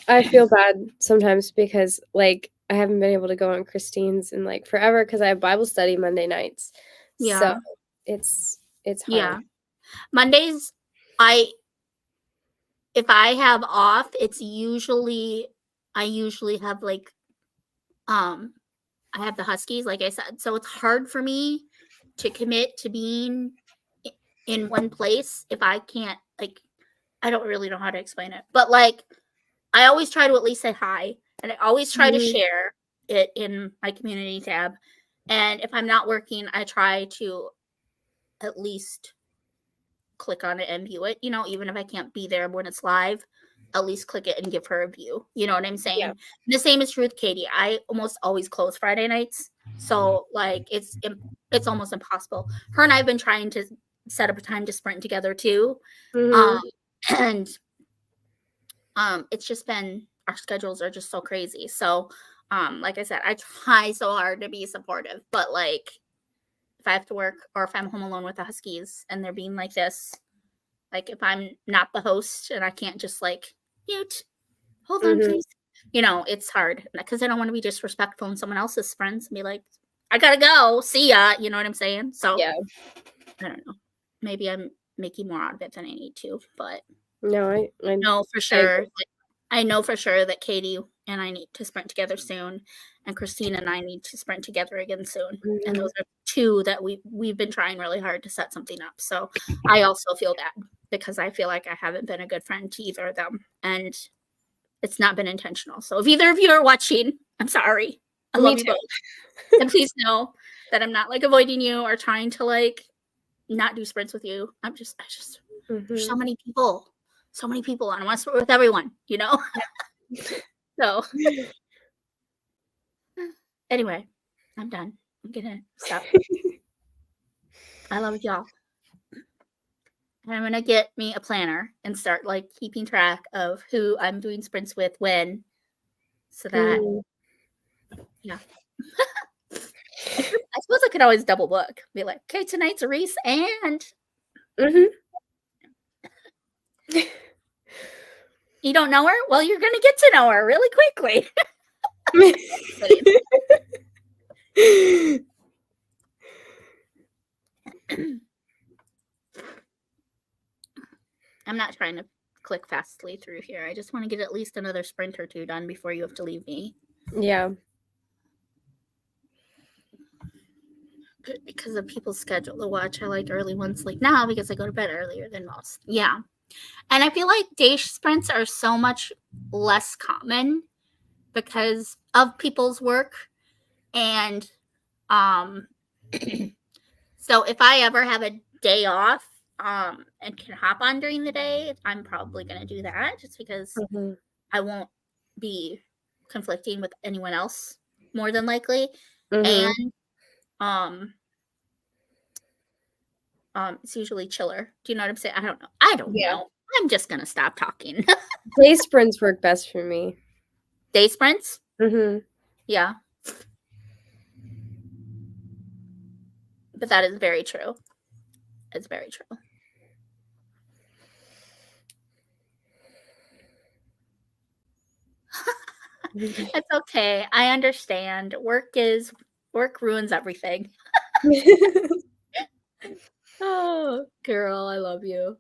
I feel bad sometimes because like I haven't been able to go on Christine's in like forever because I have Bible study Monday nights. Yeah. So it's hard. Yeah. Mondays, if I have off, I usually have like, I have the Huskies, like I said. So it's hard for me to commit to being in one place if I can't, like, I don't really know how to explain it. But like, I always try to at least say hi, and I always try to share it in my community tab. And if I'm not working, I try to at least click on it and view it, you know, even if I can't be there when it's live, at least click it and give her a view. You know what I'm saying? Yeah. The same is true with Katie. I almost always close Friday nights. So like it's almost impossible. Her and I have been trying to set up a time to sprint together too. And it's just been, our schedules are just so crazy. So like I said, I try so hard to be supportive, but like if I have to work or if I'm home alone with the Huskies and they're being like this, like if I'm not the host and I can't just like mute, hold on please, you know, it's hard because I don't want to be disrespectful in someone else's sprints and be like, I gotta go, see ya, you know what I'm saying? So yeah, I don't know, maybe I'm making more out of it than I need to, but no, I know for sure. I know for sure that Katie and I need to sprint together soon, and Christina and I need to sprint together again soon. And those are 2 that we've been trying really hard to set something up. So I also feel bad because I feel like I haven't been a good friend to either of them, and It's not been intentional. So if either of you are watching, I'm sorry. I Me love you too. both. And please know that I'm not like avoiding you or trying to like not do sprints with you. I just there's so many people. So many people, and I want to sprint with everyone, you know? So anyway, I'm done. I'm gonna stop. I love y'all. And I'm gonna get me a planner and start like keeping track of who I'm doing sprints with when, so that yeah. I suppose I could always double book. Be like, okay, tonight's a Reese and you don't know her? Well, you're gonna get to know her really quickly. I'm not trying to click fastly through here. I just want to get at least another sprint or two done before you have to leave me. Yeah. Good, because of people's schedule to watch. I like early ones like now because I go to bed earlier than most. Yeah. And I feel like day sprints are so much less common because of people's work. And so if I ever have a day off and can hop on during the day, I'm probably going to do that just because I won't be conflicting with anyone else more than likely. And it's usually chiller. Do you know what I'm saying? I don't know. I don't know. I'm just going to stop talking. Day sprints work best for me. Day sprints? Yeah. But that is very true. It's very true. It's okay. I understand. Work ruins everything. Oh, girl, I love you.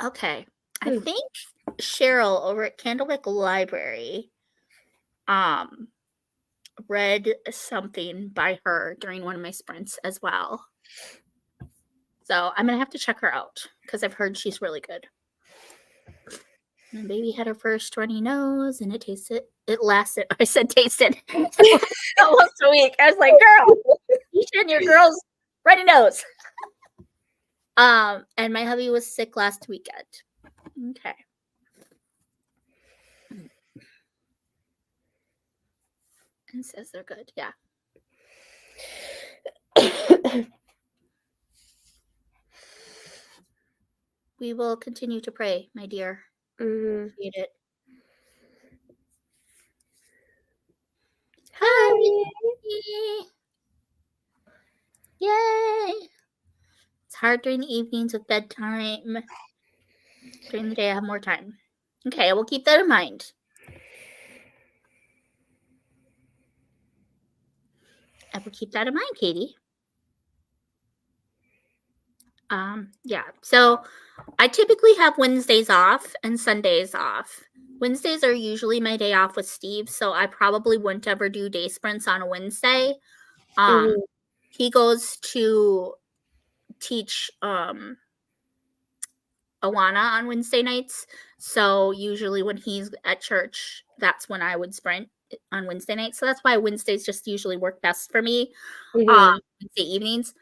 Okay. I think Cheryl over at Candlewick Library read something by her during one of my sprints as well. So I'm gonna have to check her out because I've heard she's really good. And baby had her first runny nose and it lasted. I said tasted almost a week. I was like, girl, you and your girl's runny nose. And my hubby was sick last weekend. Okay. And says they're good. Yeah. We will continue to pray, my dear. Appreciate it. Hi. Yay. It's hard during the evenings with bedtime. During the day, I have more time. Okay, I will keep that in mind. I will keep that in mind, Katie. Yeah, so I typically have Wednesdays off and Sundays off. Wednesdays are usually my day off with Steve, so I probably wouldn't ever do day sprints on a Wednesday. He goes to teach Awana on Wednesday nights, so usually when he's at church, that's when I would sprint on Wednesday nights. So that's why Wednesdays just usually work best for me. Wednesday evenings.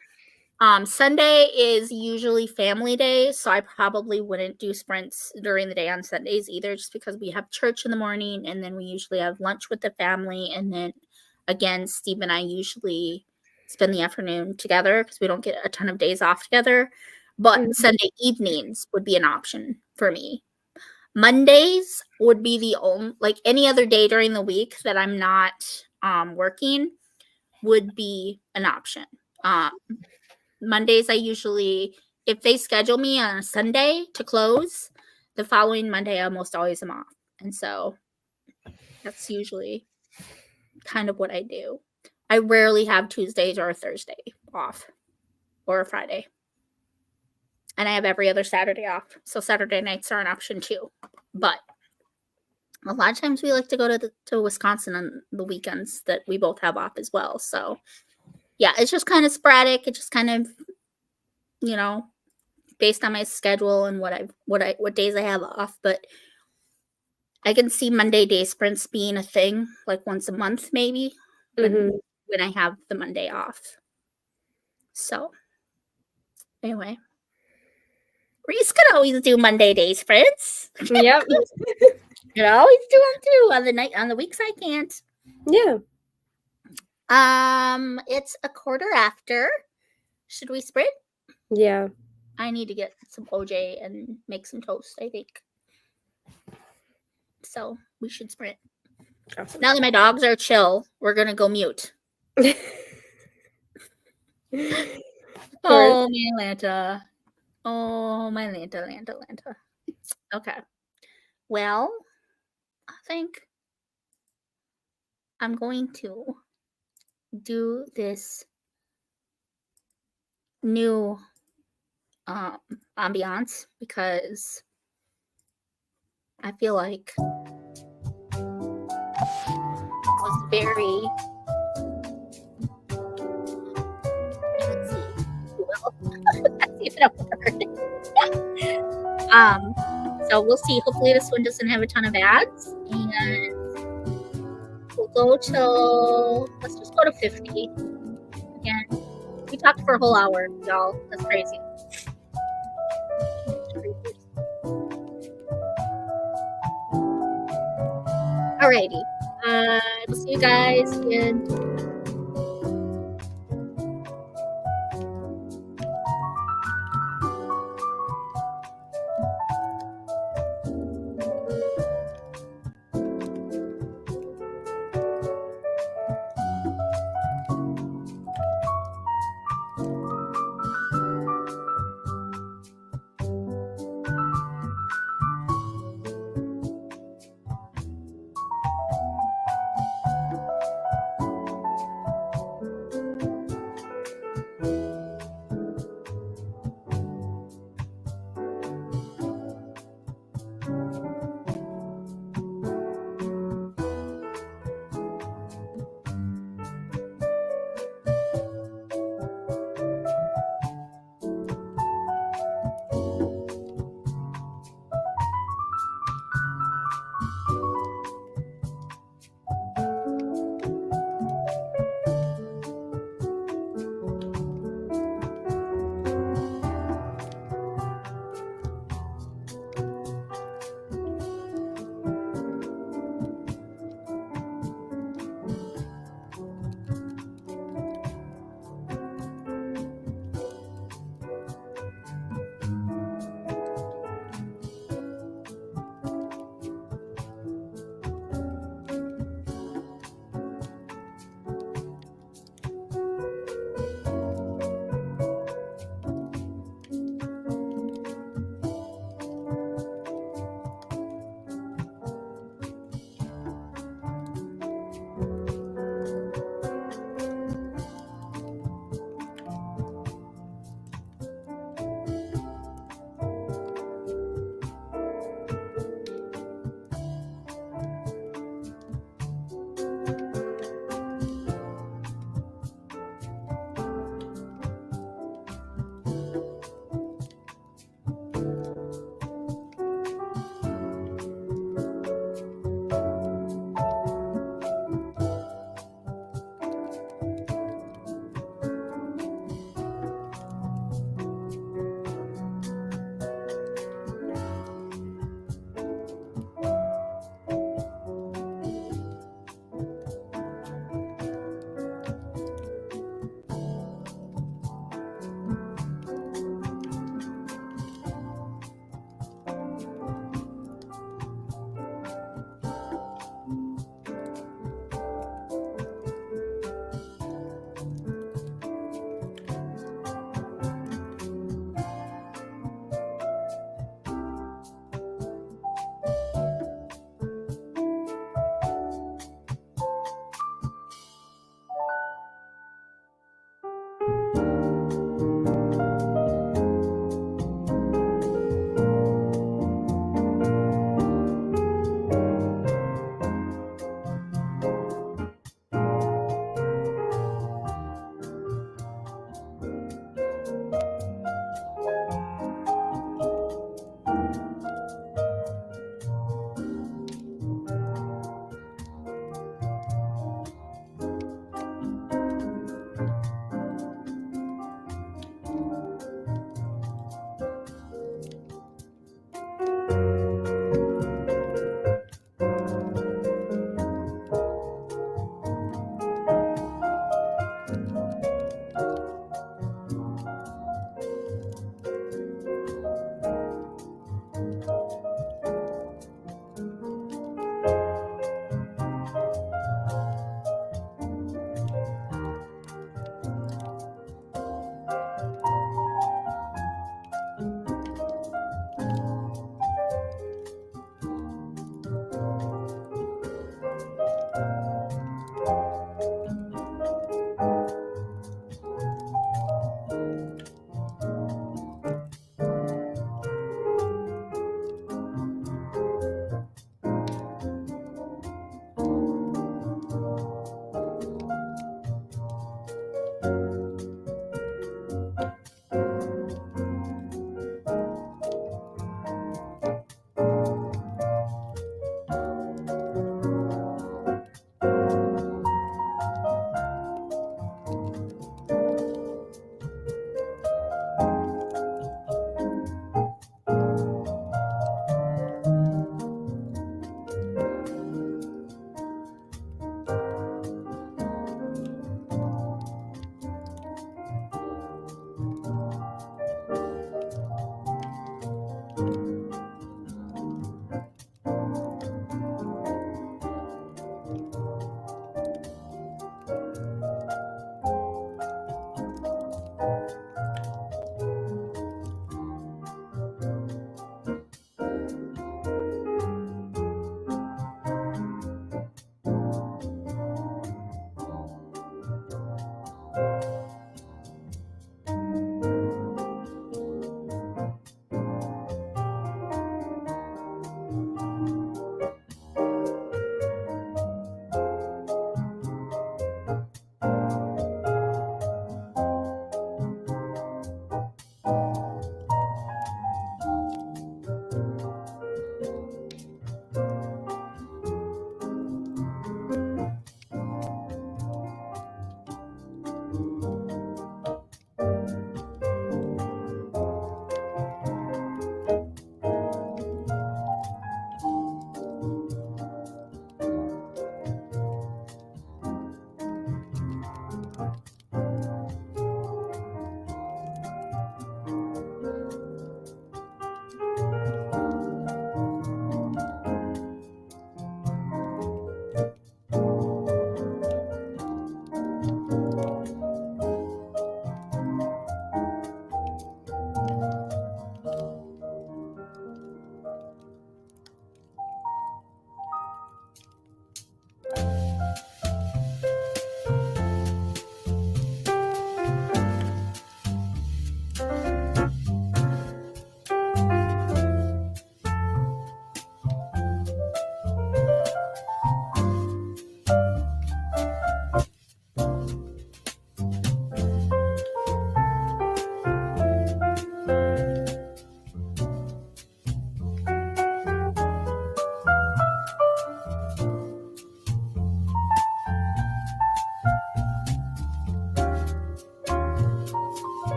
Sunday is usually family day, so I probably wouldn't do sprints during the day on Sundays either, just because we have church in the morning and then we usually have lunch with the family. And then again, Steve and I usually spend the afternoon together because we don't get a ton of days off together. But Sunday evenings would be an option for me. Mondays would be the only, like any other day during the week that I'm not working would be an option. Mondays, I usually, if they schedule me on a Sunday to close, the following Monday, I almost always am off. And so that's usually kind of what I do. I rarely have Tuesdays or a Thursday off or a Friday. And I have every other Saturday off. So Saturday nights are an option too. But a lot of times we like to go to Wisconsin on the weekends that we both have off as well. So yeah, it's just kind of sporadic. It just kind of, based on my schedule and what days I have off, but I can see Monday day sprints being a thing, like once a month maybe, when I have the Monday off. So anyway, Reese could always do Monday day sprints. Yep. Could always do them too on the weeks I can't. Yeah. It's a quarter after. Should we sprint? Yeah. I need to get some OJ and make some toast, I think. So we should sprint. Awesome. Now that my dogs are chill, we're gonna go mute. Oh, my Atlanta. Oh, my Atlanta. Okay. Well, I think I'm going to do this new ambiance because I feel like it was very. Let's see. That's even a word. So we'll see. Hopefully this one doesn't have a ton of ads, and we'll go till, let's just go to 50. Again, we talked for a whole hour, y'all. That's crazy. Alrighty. We'll see you guys in.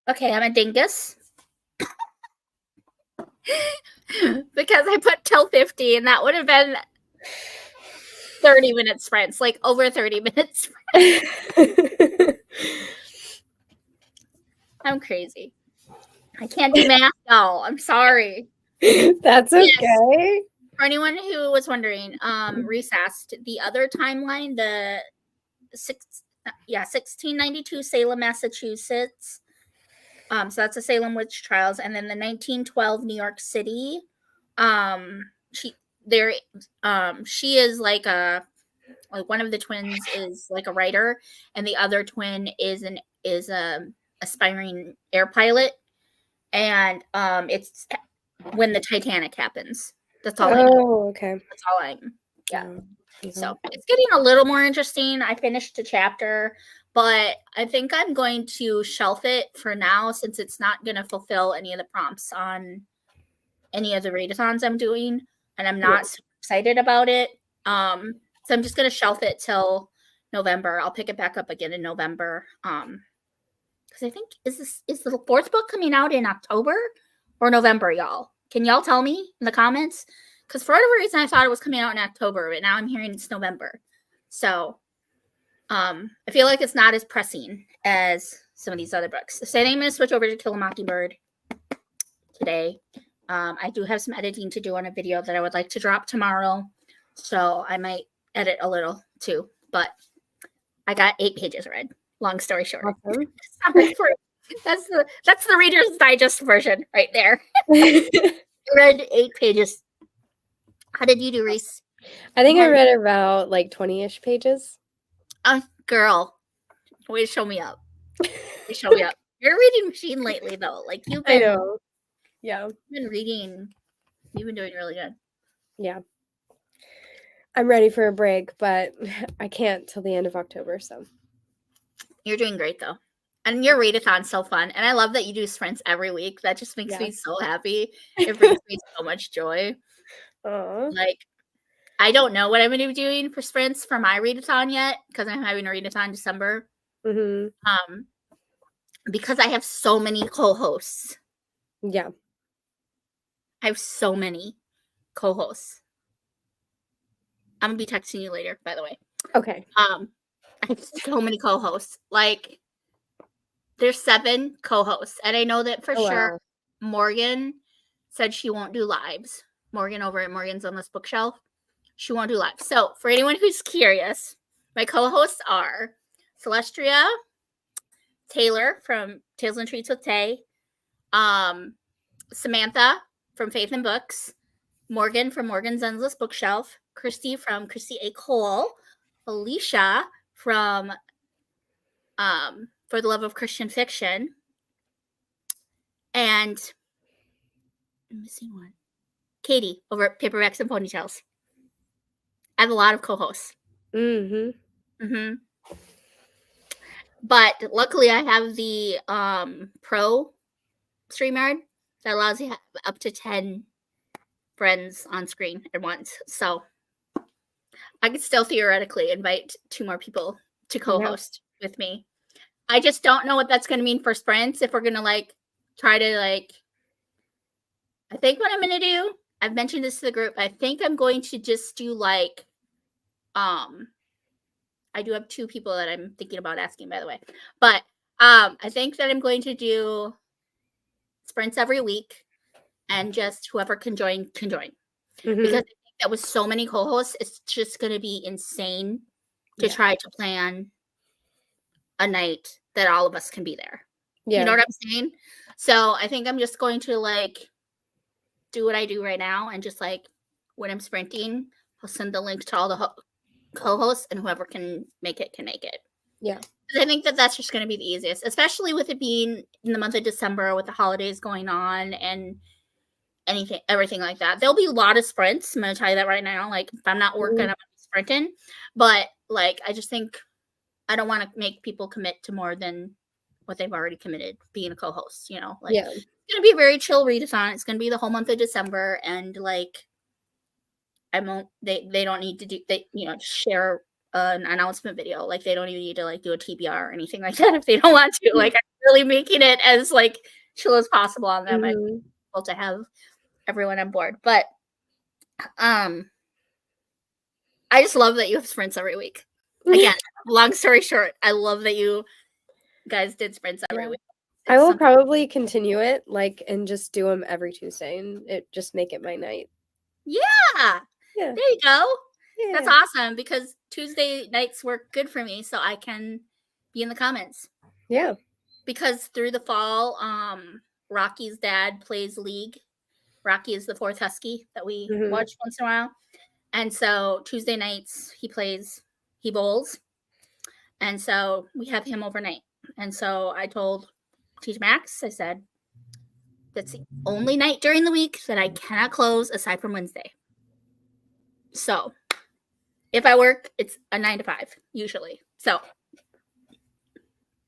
Okay, I'm a dingus. Because I put till 50, and that would have been 30-minute sprints, like over 30 minutes. I'm crazy. I can't do math, though. I'm sorry. That's okay. For anyone who was wondering, recessed the other timeline, the 1692 Salem, Massachusetts. So that's the Salem witch trials, and then the 1912 New York City. She is like one of the twins is like a writer, and the other twin is a aspiring air pilot, and it's when the Titanic happens. That's all. Oh, okay. That's all I'm. Yeah. Mm-hmm. So it's getting a little more interesting. I finished a chapter, but I think I'm going to shelf it for now since it's not going to fulfill any of the prompts on any of the readathons I'm doing, and I'm not super excited about it. So I'm just going to shelf it till November. I'll pick it back up again in November. Because I think is the fourth book coming out in October or November, y'all? Can y'all tell me in the comments? Because for whatever reason, I thought it was coming out in October, but now I'm hearing it's November. So I feel like it's not as pressing as some of these other books. So I think I'm going to switch over to Kill a Mockingbird today. I do have some editing to do on a video that I would like to drop tomorrow. So I might edit a little too. But I got 8 pages read. Long story short. Awesome. That's the Reader's Digest version right there. Read 8 pages. How did you do, Reese? I think I read about like 20-ish pages. Girl, way to show me up. Show me up. You're a reading machine lately, though. Like you've been, I know. Yeah. You've been reading. You've been doing really good. Yeah. I'm ready for a break, but I can't till the end of October. So you're doing great, though. And your readathon's so fun. And I love that you do sprints every week. That just makes me so happy. It brings me so much joy. Like, I don't know what I'm going to be doing for sprints for my readathon yet because I'm having a readathon in December. Mm-hmm. Because I have so many co-hosts. Yeah. I have so many co-hosts. I'm going to be texting you later, by the way. Okay. I have so many co-hosts. Like, there's 7 co-hosts. And I know that for sure Morgan said she won't do lives. Morgan over at Morgan's Endless Bookshelf. She won't do lives. So, for anyone who's curious, my co-hosts are Celestria Taylor from Tales and Treats with Tay, Samantha from Faith and Books, Morgan from Morgan's Endless Bookshelf, Christy from Christy A. Cole, Alicia from For the Love of Christian Fiction, and I'm missing one. Katie over at Paperbacks and Ponytails. I have a lot of co-hosts. But luckily I have the Pro StreamYard that allows you to have up to 10 friends on screen at once. So I could still theoretically invite 2 more people to co-host with me. I just don't know what that's going to mean for sprints. If we're going to try to I think what I'm going to do, I've mentioned this to the group. I think I'm going to just do I do have 2 people that I'm thinking about asking, by the way. But I think that I'm going to do sprints every week, and just whoever can join can join. Because I think that with so many co-hosts, it's just going to be insane to try to plan a night that all of us can be there. Yeah. You know what I'm saying? So I think I'm just going to do what I do right now, and just when I'm sprinting, I'll send the link to all the co-hosts, and whoever can make it can make it. Yeah. I think that that's just going to be the easiest, especially with it being in the month of December with the holidays going on and everything like that. There'll be a lot of sprints. I'm going to tell you that right now. If I'm not working, I'm going to be sprinting. But I just think I don't want to make people commit to more than what they've already committed being a co-host, It's going to be a very chill readathon. It's going to be the whole month of December, and I won't. They don't need to do. Share an announcement video. Like they don't even need to like do a TBR or anything like that if they don't want to. Like I'm really making it as like chill as possible on them. I'm able to have everyone on board. But I just love that you have sprints every week. Again, long story short, I love that you guys did sprints every week. I will probably continue it, like, and just do them every Tuesday, and just make it my night. Yeah. There you go. Yeah. That's awesome because Tuesday nights work good for me, so I can be in the comments. Yeah. Because through the fall, Rocky's dad plays League. Rocky is the fourth Husky that we watch once in a while. And so Tuesday nights he bowls. And so we have him overnight. And so I told Teach Max, I said, that's the only night during the week that I cannot close aside from Wednesday. So if I work, it's a 9 to 5 usually. So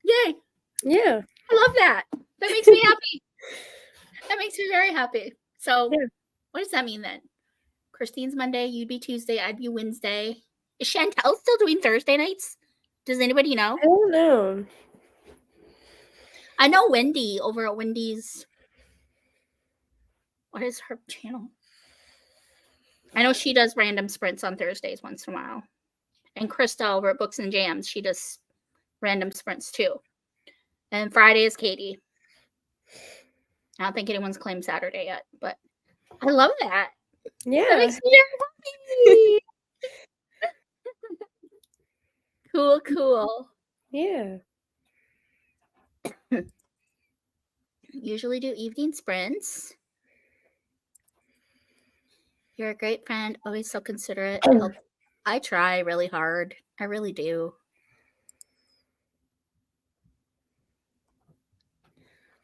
yay. Yeah. I love that. That makes me happy. That makes me very happy. So what does that mean then? Christine's Monday, you'd be Tuesday, I'd be Wednesday. Is Chantel still doing Thursday nights? Does anybody know? I don't know. I know Wendy over at Wendy's. What is her channel? I know she does random sprints on Thursdays once in a while. And Krista over at Books and Jams, she does random sprints too. And Friday is Katie. I don't think anyone's claimed Saturday yet, but I love that. Yeah. That makes me very happy. Cool. Yeah. Usually do evening sprints. You're a great friend, always so considerate. I try really hard. I really do.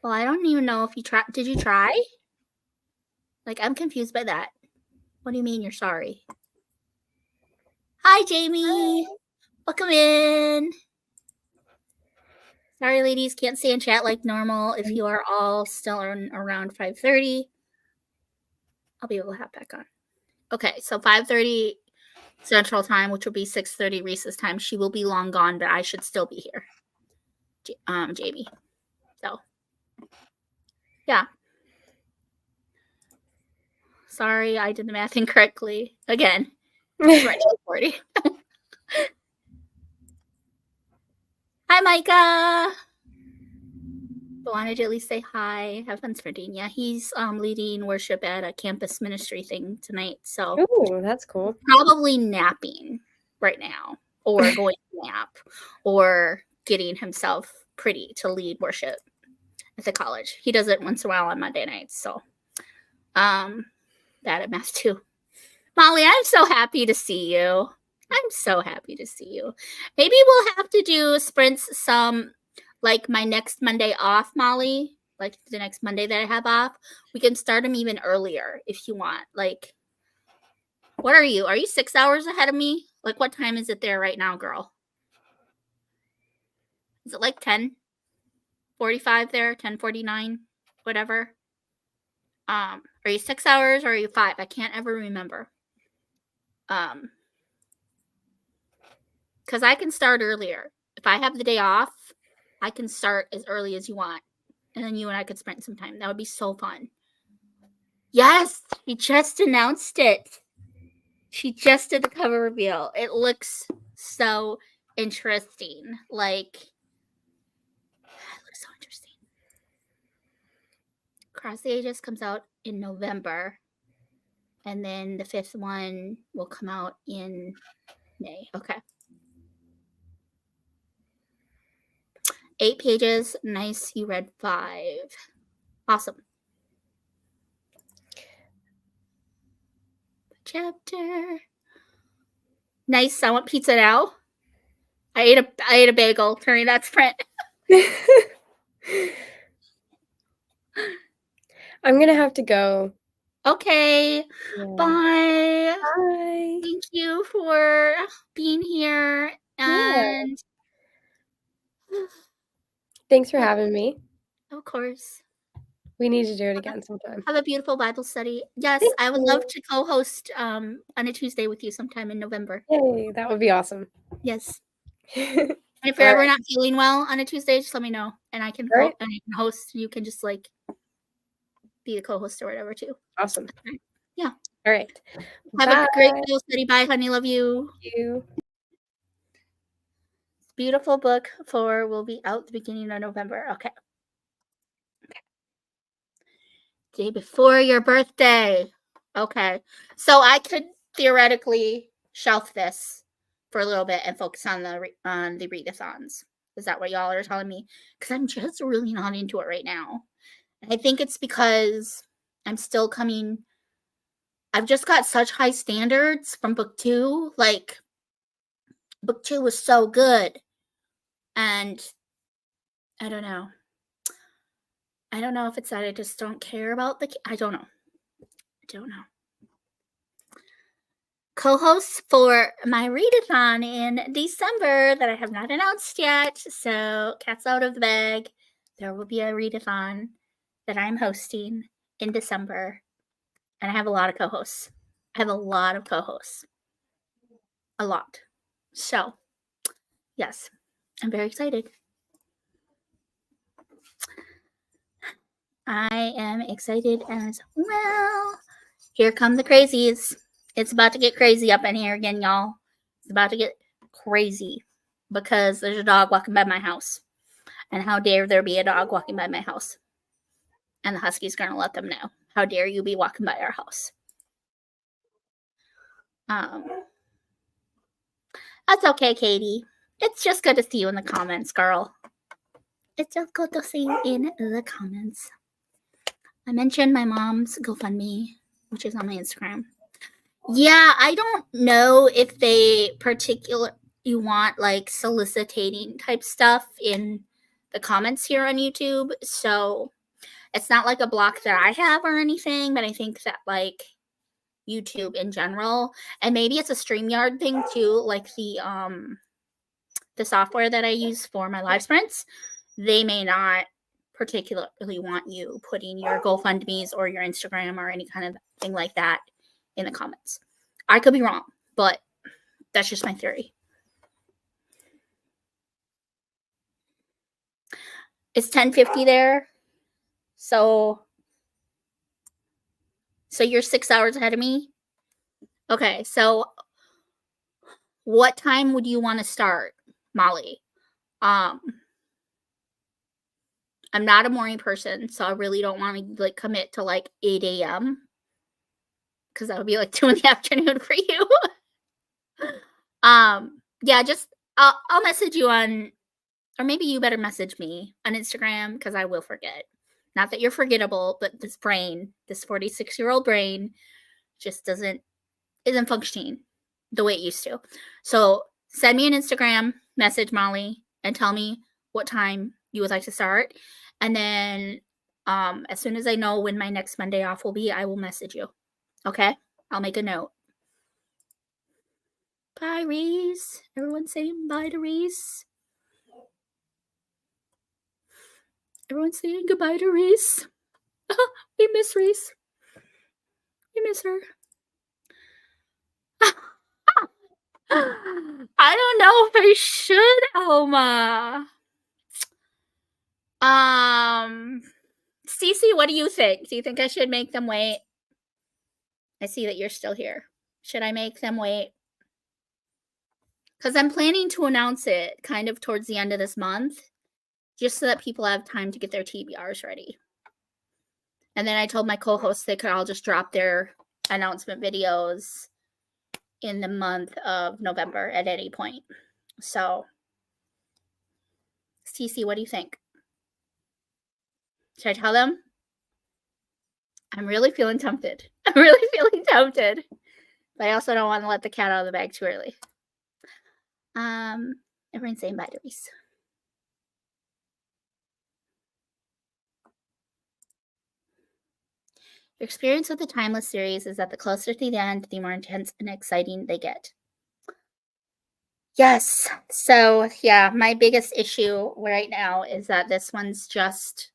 Well, I don't even know if you tried. Did you try? Like, I'm confused by that. What do you mean you're sorry? Hi, Jamie. Welcome in. Sorry, ladies, can't stay in chat like normal. If you are all still around 5:30, I'll be able to hop back on. Okay, so 5:30 Central Time, which will be 6:30 Reese's time. She will be long gone, but I should still be here, Jamie. So, yeah. Sorry, I did the math incorrectly. Again, right to 40. Hi, Micah. But wanted to at least say hi. Have fun sprinting. Yeah, he's leading worship at a campus ministry thing tonight. So oh, that's cool. Probably napping right now, or going to nap, or getting himself pretty to lead worship at the college. He does it once in a while on Monday nights. So bad at math too. Molly, I'm so happy to see you. I'm so happy to see you. Maybe we'll have to do sprints like my next Monday off, Molly, like the next Monday that I have off. We can start them even earlier if you want. Like, what are you? Are you 6 hours ahead of me? Like, what time is it there right now, girl? Is it like 10:45 there? 10:49? Whatever. Are you 6 hours or are you 5? I can't ever remember. Because I can start earlier. If I have the day off, I can start as early as you want. And then you and I could sprint some time. That would be so fun. Yes, she just announced it. She just did the cover reveal. It looks so interesting. Like, it looks so interesting. Across the Ages comes out in November. And then the 5th one will come out in May. Okay. 8 pages. Nice. You read 5. Awesome. Chapter. Nice. I want pizza now. I ate a bagel during that sprint. I'm gonna have to go. Okay. Yeah. Bye. Bye. Thank you for being here. And thanks for having me. of course. We need to do it again sometime. Have a beautiful Bible study. Yes, Thank I would you. love to co-host on a Tuesday with you sometime in November. Yay, that would be awesome. Yes. And if you're All ever right. not feeling well on a Tuesday, just let me know, and I can All right. host. You can just like be the co-host or whatever too. Awesome. Yeah. All right. Have Bye. a great Bible study. Bye, honey. Love you. Thank you. Beautiful book 4 will be out the beginning of November. Okay. Day before your birthday. Okay. So I could theoretically shelf this for a little bit and focus on the readathons. Is that what y'all are telling me? Because I'm just really not into it right now. And I think it's because I'm still coming. I've just got such high standards from book 2. Like, book 2 was so good. And I don't know. I don't know if it's that I just don't care about I don't know. Co-hosts for my readathon in December that I have not announced yet. So, cat's out of the bag. There will be a readathon that I'm hosting in December. And I have a lot of co-hosts. A lot. So, yes, I'm very excited. I am excited as well. Here come the crazies. It's about to get crazy up in here again, y'all. It's about to get crazy because there's a dog walking by my house. And how dare there be a dog walking by my house? And the husky's going to let them know. How dare you be walking by our house? That's okay, Katie. It's just good to see you in the comments, girl. It's just good to see you in the comments. I mentioned my mom's GoFundMe, which is on my Instagram. Yeah, I don't know if they you want like soliciting type stuff in the comments here on YouTube. So it's not like a block that I have or anything, but I think that like YouTube in general, and maybe it's a StreamYard thing too, like the software that I use for my live sprints, they may not particularly want you putting your GoFundMe's or your Instagram or any kind of thing like that in the comments. I could be wrong, but that's just my theory. It's 10:50 there. So you're 6 hours ahead of me? Okay, so what time would you want to start, Molly? I'm not a morning person, so I really don't want to like commit to like 8 a.m. because that would be like 2 in the afternoon for you. Yeah, just I'll message you on, or maybe you better message me on Instagram because I will forget. Not that you're forgettable, but this brain, this 46-year-old brain, just isn't functioning the way it used to. So send me an Instagram message, Molly, and tell me what time you would like to start. And then as soon as I know when my next Monday off will be, I will message you. Okay? I'll make a note. Bye, Reese. Everyone saying bye to Reese. Everyone's saying goodbye to Reese. We miss Reese. We miss her. I don't know if I should, Elma. Cece, what do you think? Do you think I should make them wait? I see that you're still here. Should I make them wait? Because I'm planning to announce it kind of towards the end of this month, just so that people have time to get their TBRs ready. And then I told my co-hosts they could all just drop their announcement videos in the month of November at any point. So, Cece, what do you think? Should I tell them? I'm really feeling tempted. But I also don't want to let the cat out of the bag too early. Everyone's saying bye to Reese. Your experience with the Timeless series is that the closer to the end, the more intense and exciting they get. Yes. So, yeah, my biggest issue right now is that this one's just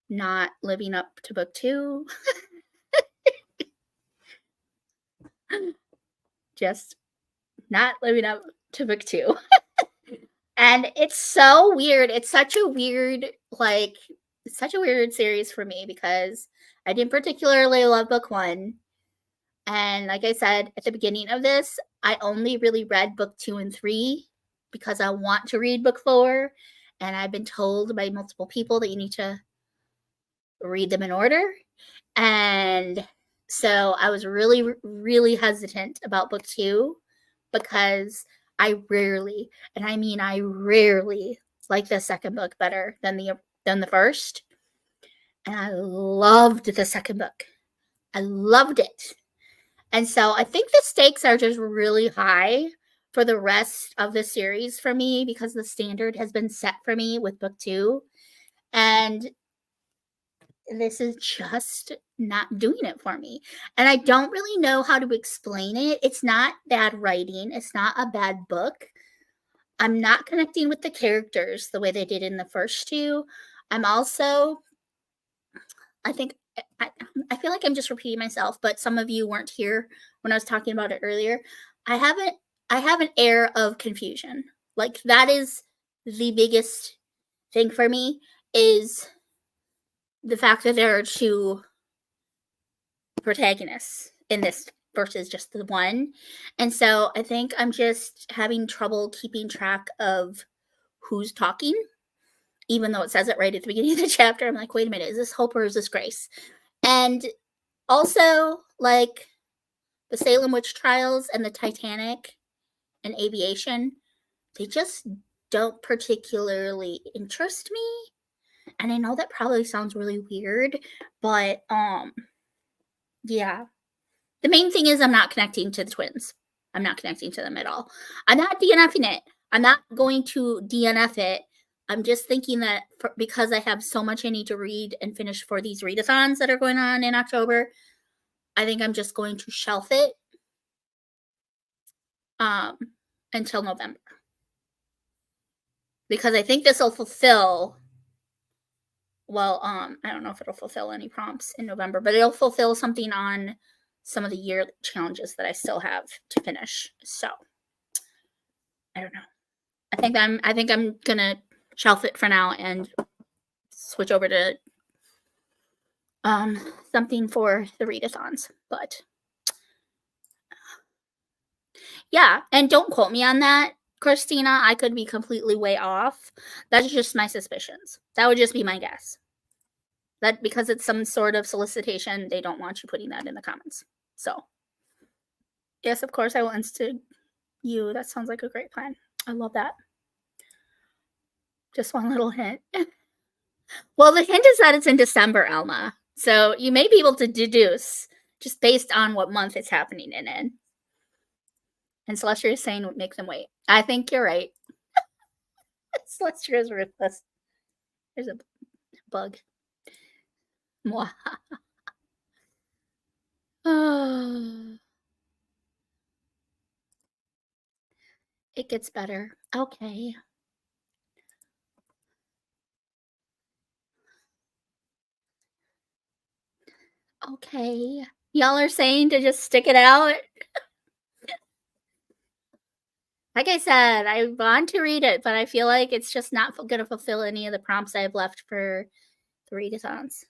not living up to book 2. Just not living up to book 2. And it's so weird. It's such a weird, like, it's such a weird series for me because I didn't particularly love book 1. And like I said at the beginning of this, I only really read book 2 and 3 because I want to read book 4. And I've been told by multiple people that you need to read them in order. And so I was really, really hesitant about book 2 because I rarely, and I mean I rarely, like the second book better than the first. And I loved the second book. I loved it. And so I think the stakes are just really high for the rest of the series for me because the standard has been set for me with book 2. And this is just not doing it for me. And I don't really know how to explain it. It's not bad writing. It's not a bad book. I'm not connecting with the characters the way they did in the first 2. I'm also, I feel like I'm just repeating myself, but some of you weren't here when I was talking about it earlier. I have an air of confusion. Like that is the biggest thing for me is the fact that there are 2 protagonists in this versus just the one. And so I think I'm just having trouble keeping track of who's talking, even though it says it right at the beginning of the chapter. I'm like, wait a minute, is this Hope or is this Grace? And also, like, the Salem witch trials and the Titanic and aviation, they just don't particularly interest me. And I know that probably sounds really weird, but yeah. The main thing is I'm not connecting to the twins. I'm not connecting to them at all. I'm not DNFing it. I'm not going to DNF it. I'm just thinking that because I have so much I need to read and finish for these readathons that are going on in October, I think I'm just going to shelf it until November. Because I think this will fulfill, well, I don't know if it'll fulfill any prompts in November, but it'll fulfill something on some of the year challenges that I still have to finish. So I don't know. I think I'm gonna shelf it for now and switch over to something for the readathons. But yeah, and don't quote me on that, Christina. I could be completely way off. That's just my suspicions. That would just be my guess. That because it's some sort of solicitation, they don't want you putting that in the comments. So, yes, of course, I will instigate you. That sounds like a great plan. I love that. Just one little hint. Well, the hint is that it's in December, Elma. So you may be able to deduce just based on what month it's happening in. And Celestia is saying make them wait. I think you're right. Celestia is ruthless. There's a bug. Mwah. It gets better. Okay. Okay. Y'all are saying to just stick it out? Like I said, I want to read it, but I feel like it's just not going to fulfill any of the prompts I have left for the readathons.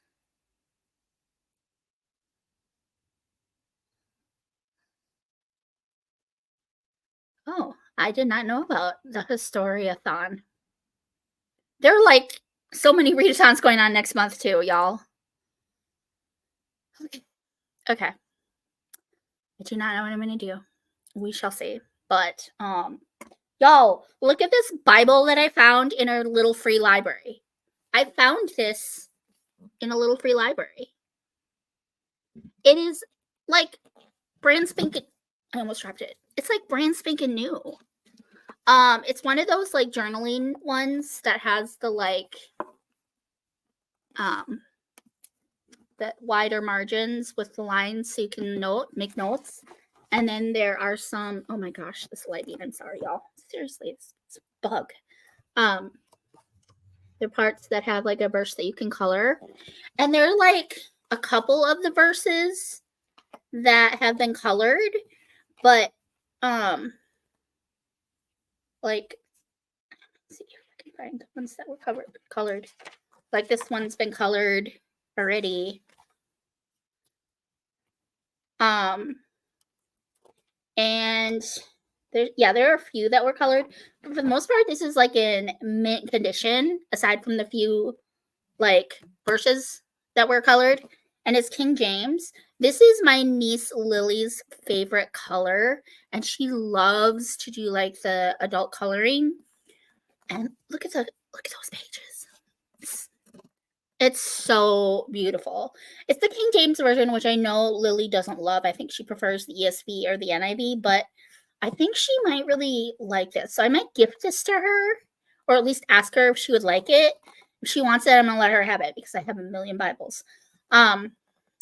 Oh, I did not know about the Historiathon. There are like so many readathons going on next month too, y'all. Okay. I do not know what I'm going to do. We shall see. But, y'all, look at this Bible that I found in a little free library. I found this in a little free library. It is like brand spanking. I almost dropped it. It's like brand spanking new. It's one of those like journaling ones that has the like the wider margins with the lines so you can make notes. And then there are some, oh my gosh, this lighting, I'm sorry, y'all. Seriously, it's a bug. The parts that have like a verse that you can color. And there are like a couple of the verses that have been colored, but Like, let's see if I can find the ones that were colored. Like this one's been colored already. And there are a few that were colored, but for the most part, this is like in mint condition, aside from the few like bushes that were colored. And it's King James. This is my niece Lily's favorite color, and she loves to do like the adult coloring. And look at those pages. It's so beautiful. It's the King James version, which I know Lily doesn't love. I think she prefers the ESV or the NIV, but I think she might really like this. So I might gift this to her, or at least ask her if she would like it. If she wants it, I'm gonna let her have it because I have a million Bibles. And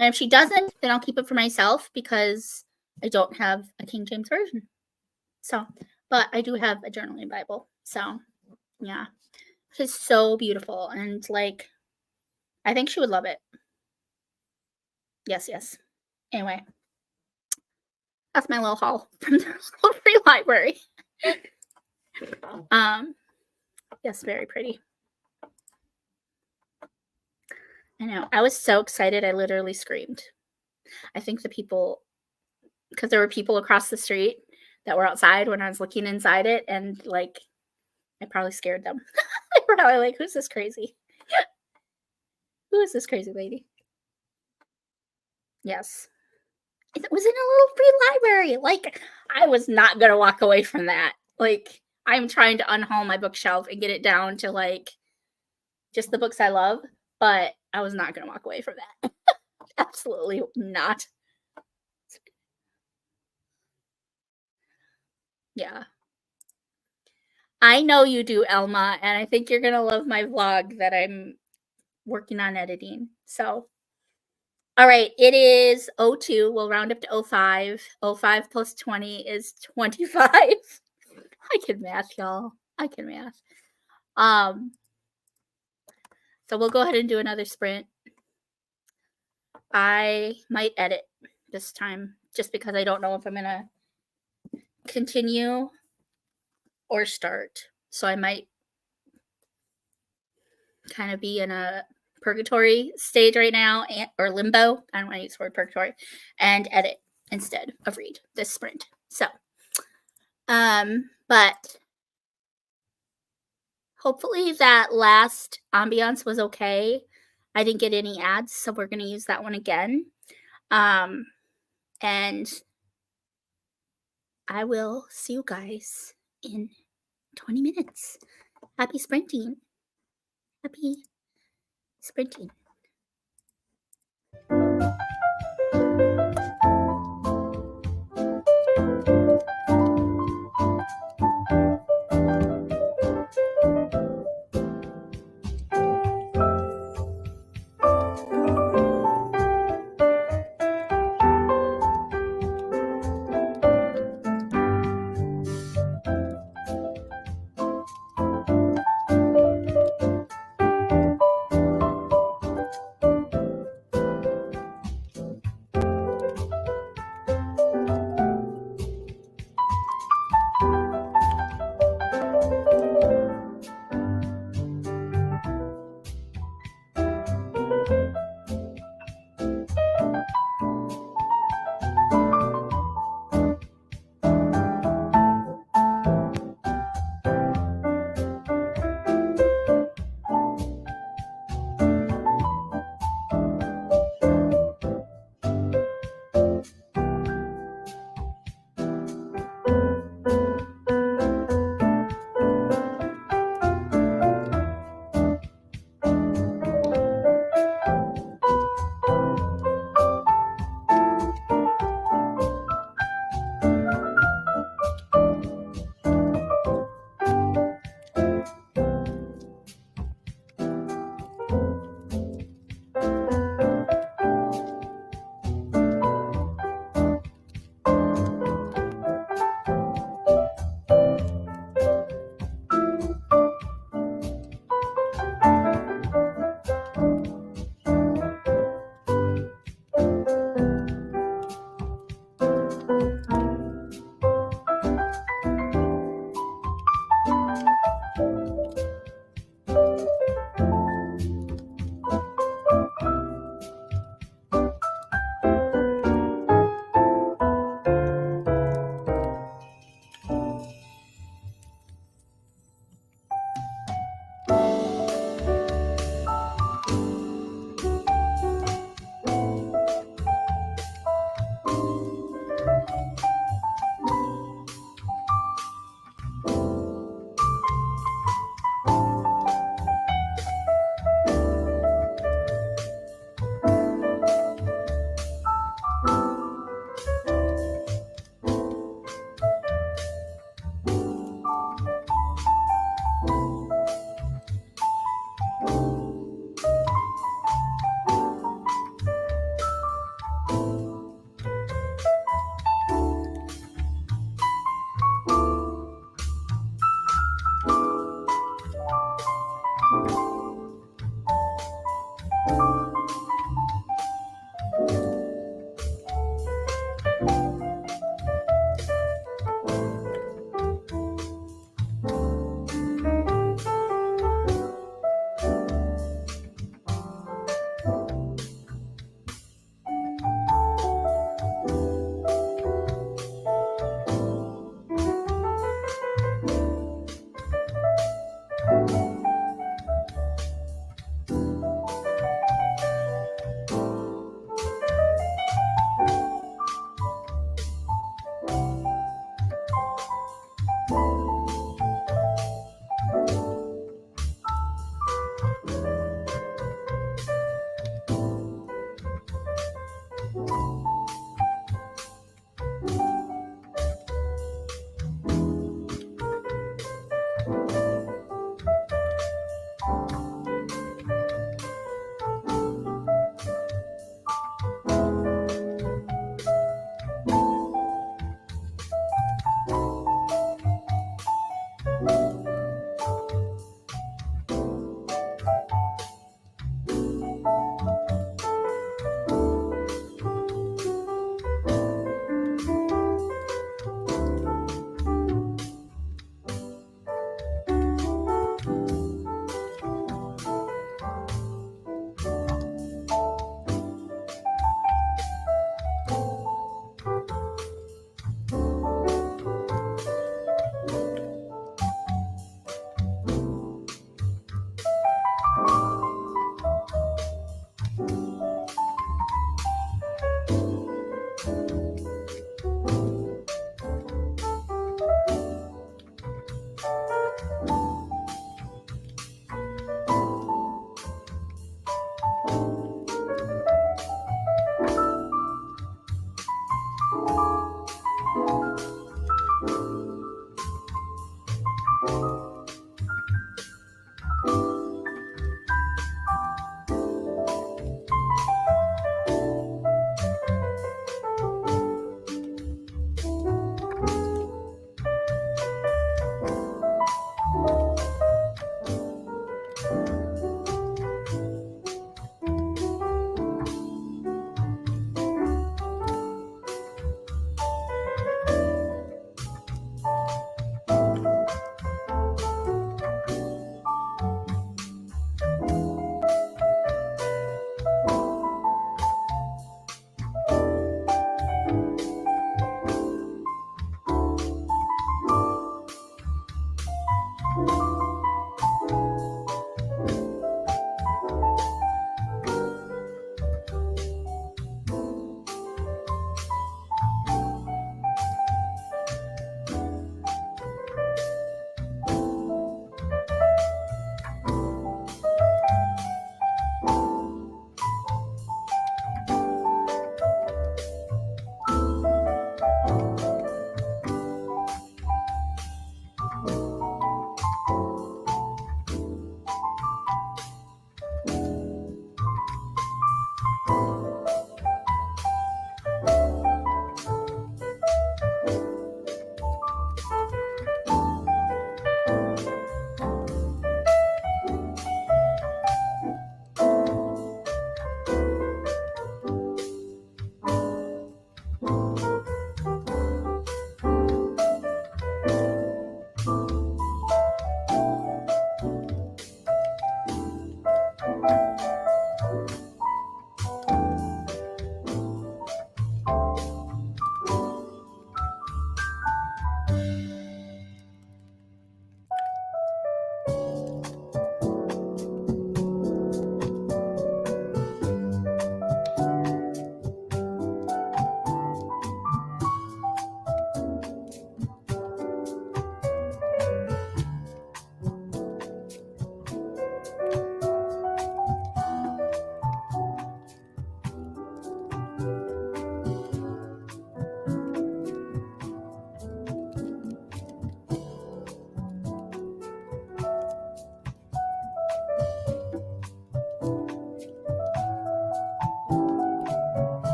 if she doesn't, then I'll keep it for myself because I don't have a King James version. So, but I do have a journaling Bible. So, yeah, it's so beautiful, and like, I think she would love it. Yes. Anyway, that's my little haul from the free library. Yes, very pretty. I know. I was so excited. I literally screamed. I think the people, because there were people across the street that were outside when I was looking inside it, and like, I probably scared them. They were probably like, "Who's this crazy? Who is this crazy lady?" Yes. It was in a little free library. Like, I was not going to walk away from that. Like, I'm trying to unhaul my bookshelf and get it down to like just the books I love, but I was not going to walk away from that. Absolutely not. Yeah. I know you do, Elma, and I think you're going to love my vlog that I'm working on editing. So, all right, it is 02. We'll round up to 05. 05 plus 20 is 25. I can math, y'all. I can math. So we'll go ahead and do another sprint. I might edit this time just because I don't know if I'm going to continue or start. So I might kind of be in a purgatory stage right now, or limbo. I don't want to use the word purgatory, and edit instead of read this sprint. So, but hopefully that last ambiance was okay. I didn't get any ads, so we're going to use that one again. And I will see you guys in 20 minutes. Happy sprinting. Happy sprinting.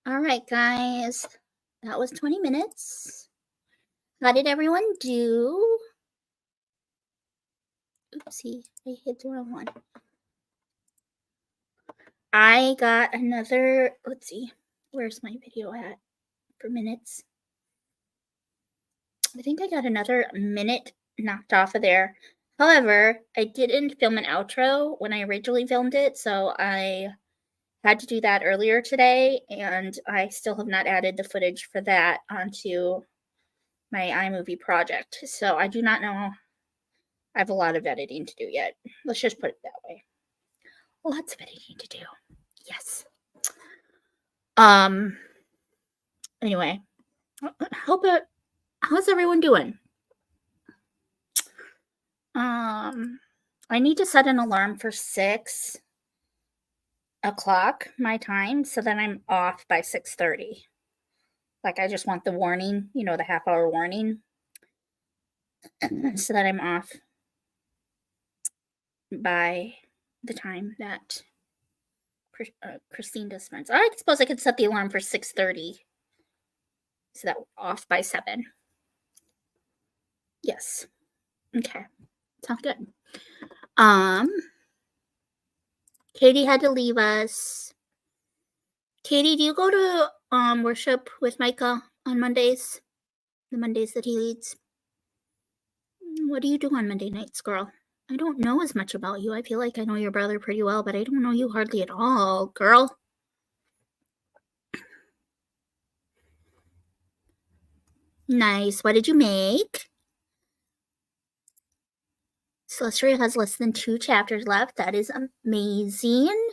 All right, guys. That was 20 minutes. How did everyone do? Oopsie, I hit the wrong one. I got another, let's see, where's my video at for minutes? I think I got another minute knocked off of there. However, I didn't film an outro when I originally filmed it, so I had to do that earlier today, and I still have not added the footage for that onto my iMovie project. So I do not know. I have a lot of editing to do yet. Let's just put it that way. Lots of editing to do. Yes. Anyway, how's everyone doing? I need to set an alarm for 6 o'clock my time so that I'm off by 6:30. Like, I just want the warning, you know, the half-hour warning, so that I'm off by the time that Christine does spends. I suppose I could set the alarm for 6:30 so that we're off by 7. Yes. Okay. Sounds good. Katie had to leave us. Katie, do you go to worship with Micah on Mondays? The Mondays that he leads? What do you do on Monday nights, girl? I don't know as much about you. I feel like I know your brother pretty well, but I don't know you hardly at all, girl. Nice. What did you make? Celestia has less than 2 chapters left. That is amazing.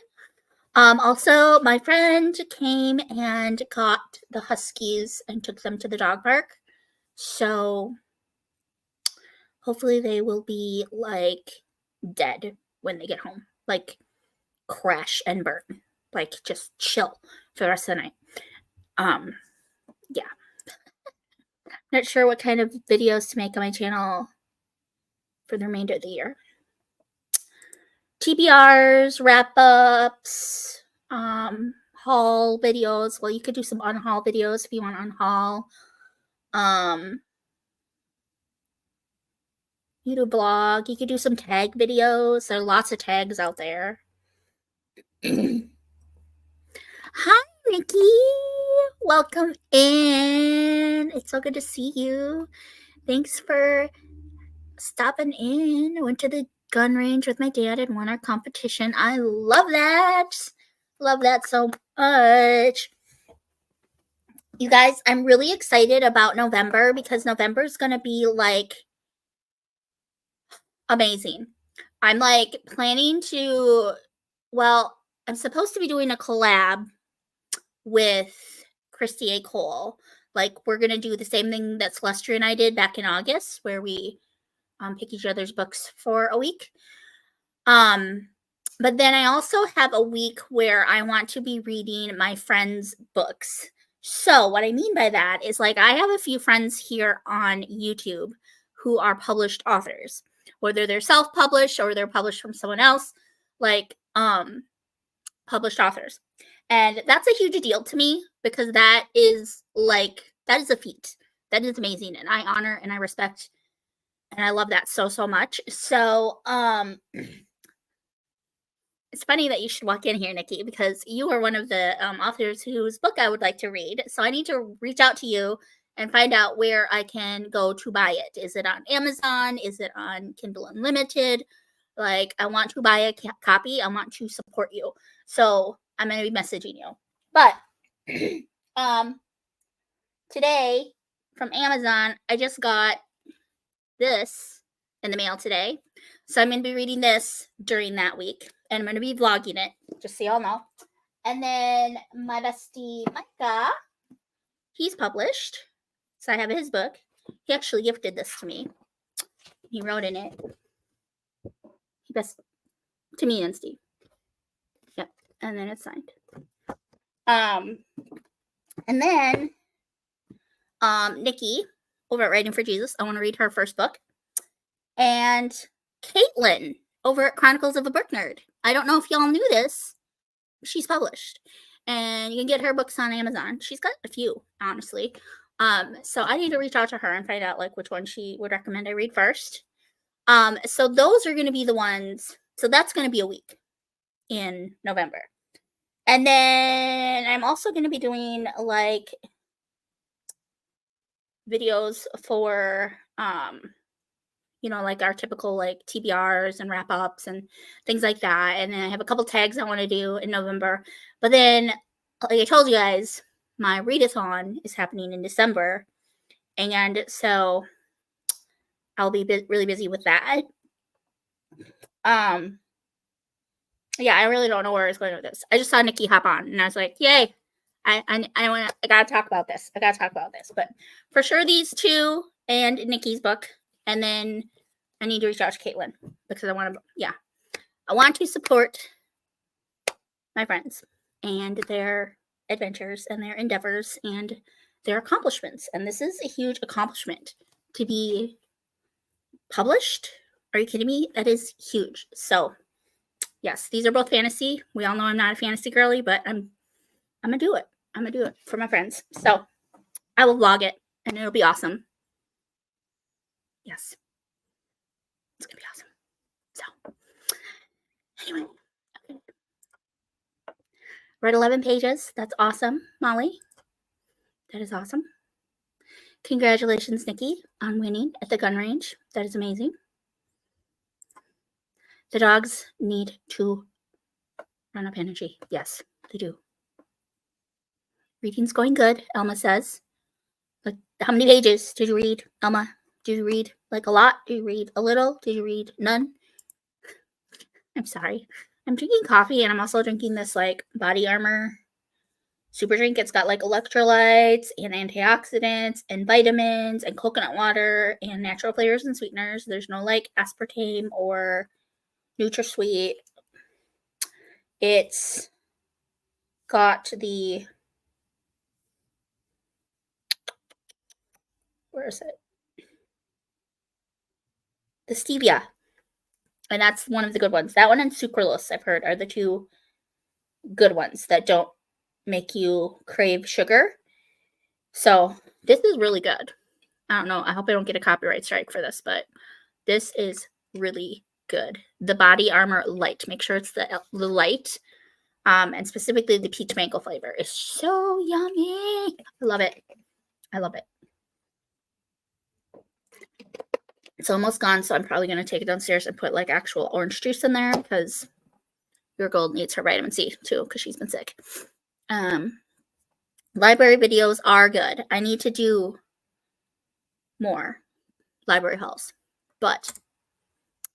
Also, my friend came and got the Huskies and took them to the dog park. So hopefully they will be like dead when they get home. Like crash and burn. Like just chill for the rest of the night. Yeah. Not sure what kind of videos to make on my channel for the remainder of the year. TBRs, wrap-ups, haul videos. Well, you could do some unhaul videos if you want unhaul. YouTube blog. You could do some tag videos. There are lots of tags out there. Hi, Nikki. Welcome in. It's so good to see you. Thanks for stopping in. I went to the gun range with my dad and won our competition. I love that. Love that so much. You guys, I'm really excited about November because November is going to be like amazing. I'm like planning to, well, I'm supposed to be doing a collab with Christy A. Cole. Like, we're going to do the same thing that Celestia and I did back in August, where we pick each other's books for a week. But then I also have a week where I want to be reading my friends' books. So what I mean by that is, like, I have a few friends here on YouTube who are published authors, whether they're self-published or they're published from someone else, like published authors. And that's a huge deal to me because that is a feat. That is amazing. And I honor and I respect and I love that so, so much. So, it's funny that you should walk in here, Nikki, because you are one of the authors whose book I would like to read. So I need to reach out to you and find out where I can go to buy it. Is it on Amazon? Is it on Kindle Unlimited? Like, I want to buy a copy. I want to support you. So I'm going to be messaging you. But today from Amazon, I just got this in the mail today. So I'm going to be reading this during that week. And I'm going to be vlogging it, just so y'all know. And then my bestie, Micah, he's published. So I have his book. He actually gifted this to me. He wrote in it. To me and Steve. Yep. And then it's signed. And then Nikki, over at Writing for Jesus, I want to read her first book. And Caitlin, over at Chronicles of a Book Nerd. I don't know if y'all knew this. She's published. And you can get her books on Amazon. She's got a few, honestly. So I need to reach out to her and find out like which one she would recommend I read first. So those are going to be the ones. So that's going to be a week in November. And then I'm also going to be doing like videos for like our typical like TBRs and wrap ups and things like that. And then I have a couple tags I want to do in November. But then, like I told you guys, my readathon is happening in December. And so I'll be really busy with that. Yeah, I really don't know where I was going with this. I just saw Nikki hop on and I was like, yay. I gotta talk about this. But for sure these two and Nikki's book. And then I need to reach out to Caitlin because I want to support my friends and their adventures and their endeavors and their accomplishments. And this is a huge accomplishment to be published. Are you kidding me? That is huge. So yes, these are both fantasy. We all know I'm not a fantasy girly, but I'm gonna do it. I'm gonna do it for my friends. So I will vlog it and it'll be awesome. Yes. It's gonna be awesome. So anyway, okay. Read 11 pages. That's awesome, Molly. That is awesome. Congratulations, Nikki, on winning at the gun range. That is amazing. The dogs need to run up energy. Yes, they do. Reading's going good, Elma says. Like, how many pages did you read, Elma? Did you read like a lot? Did you read a little? Did you read none? I'm sorry. I'm drinking coffee and I'm also drinking this like Body Armor super drink. It's got like electrolytes and antioxidants and vitamins and coconut water and natural flavors and sweeteners. There's no like aspartame or NutraSweet. It's got the, where is it? The stevia. And that's one of the good ones. That one and sucralose, I've heard, are the two good ones that don't make you crave sugar. So this is really good. I don't know. I hope I don't get a copyright strike for this, but this is really good. The Body Armor Light. Make sure it's the light. And specifically the peach mango flavor is so yummy. I love it. I love it. It's almost gone, so I'm probably going to take it downstairs and put like actual orange juice in there because your girl needs her vitamin C too because she's been sick. Library videos are good. I need to do more library hauls, but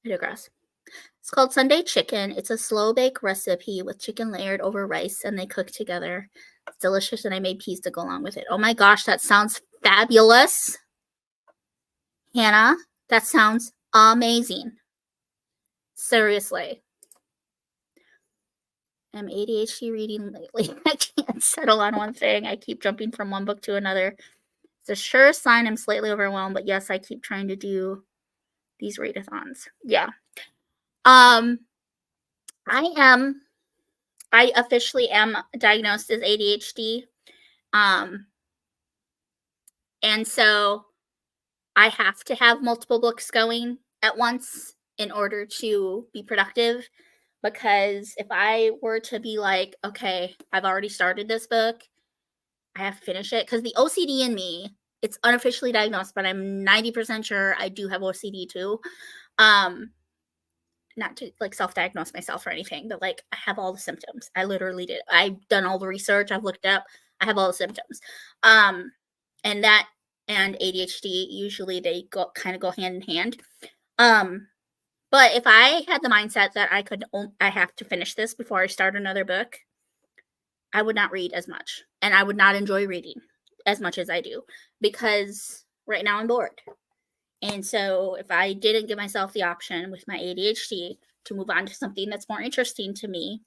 I digress. It's called Sunday Chicken. It's a slow bake recipe with chicken layered over rice and they cook together. It's delicious and I made peas to go along with it. Oh my gosh, that sounds fabulous. Hannah, that sounds amazing. Seriously. I'm ADHD reading lately. I can't settle on one thing. I keep jumping from one book to another. It's a sure sign I'm slightly overwhelmed, but yes, I keep trying to do these readathons. Yeah. I I officially am diagnosed as ADHD. And so I have to have multiple books going at once in order to be productive. Because if I were to be like, okay, I've already started this book, I have to finish it. Because the OCD in me, it's unofficially diagnosed, but I'm 90% sure I do have OCD too. Not to like self-diagnose myself or anything, but like I have all the symptoms. I literally did. I've done all the research. I've looked up. I have all the symptoms. And that and ADHD, usually they kind of go hand in hand. But if I had the mindset that I have to finish this before I start another book, I would not read as much, and I would not enjoy reading as much as I do, because right now I'm bored. And so if I didn't give myself the option with my ADHD to move on to something that's more interesting to me,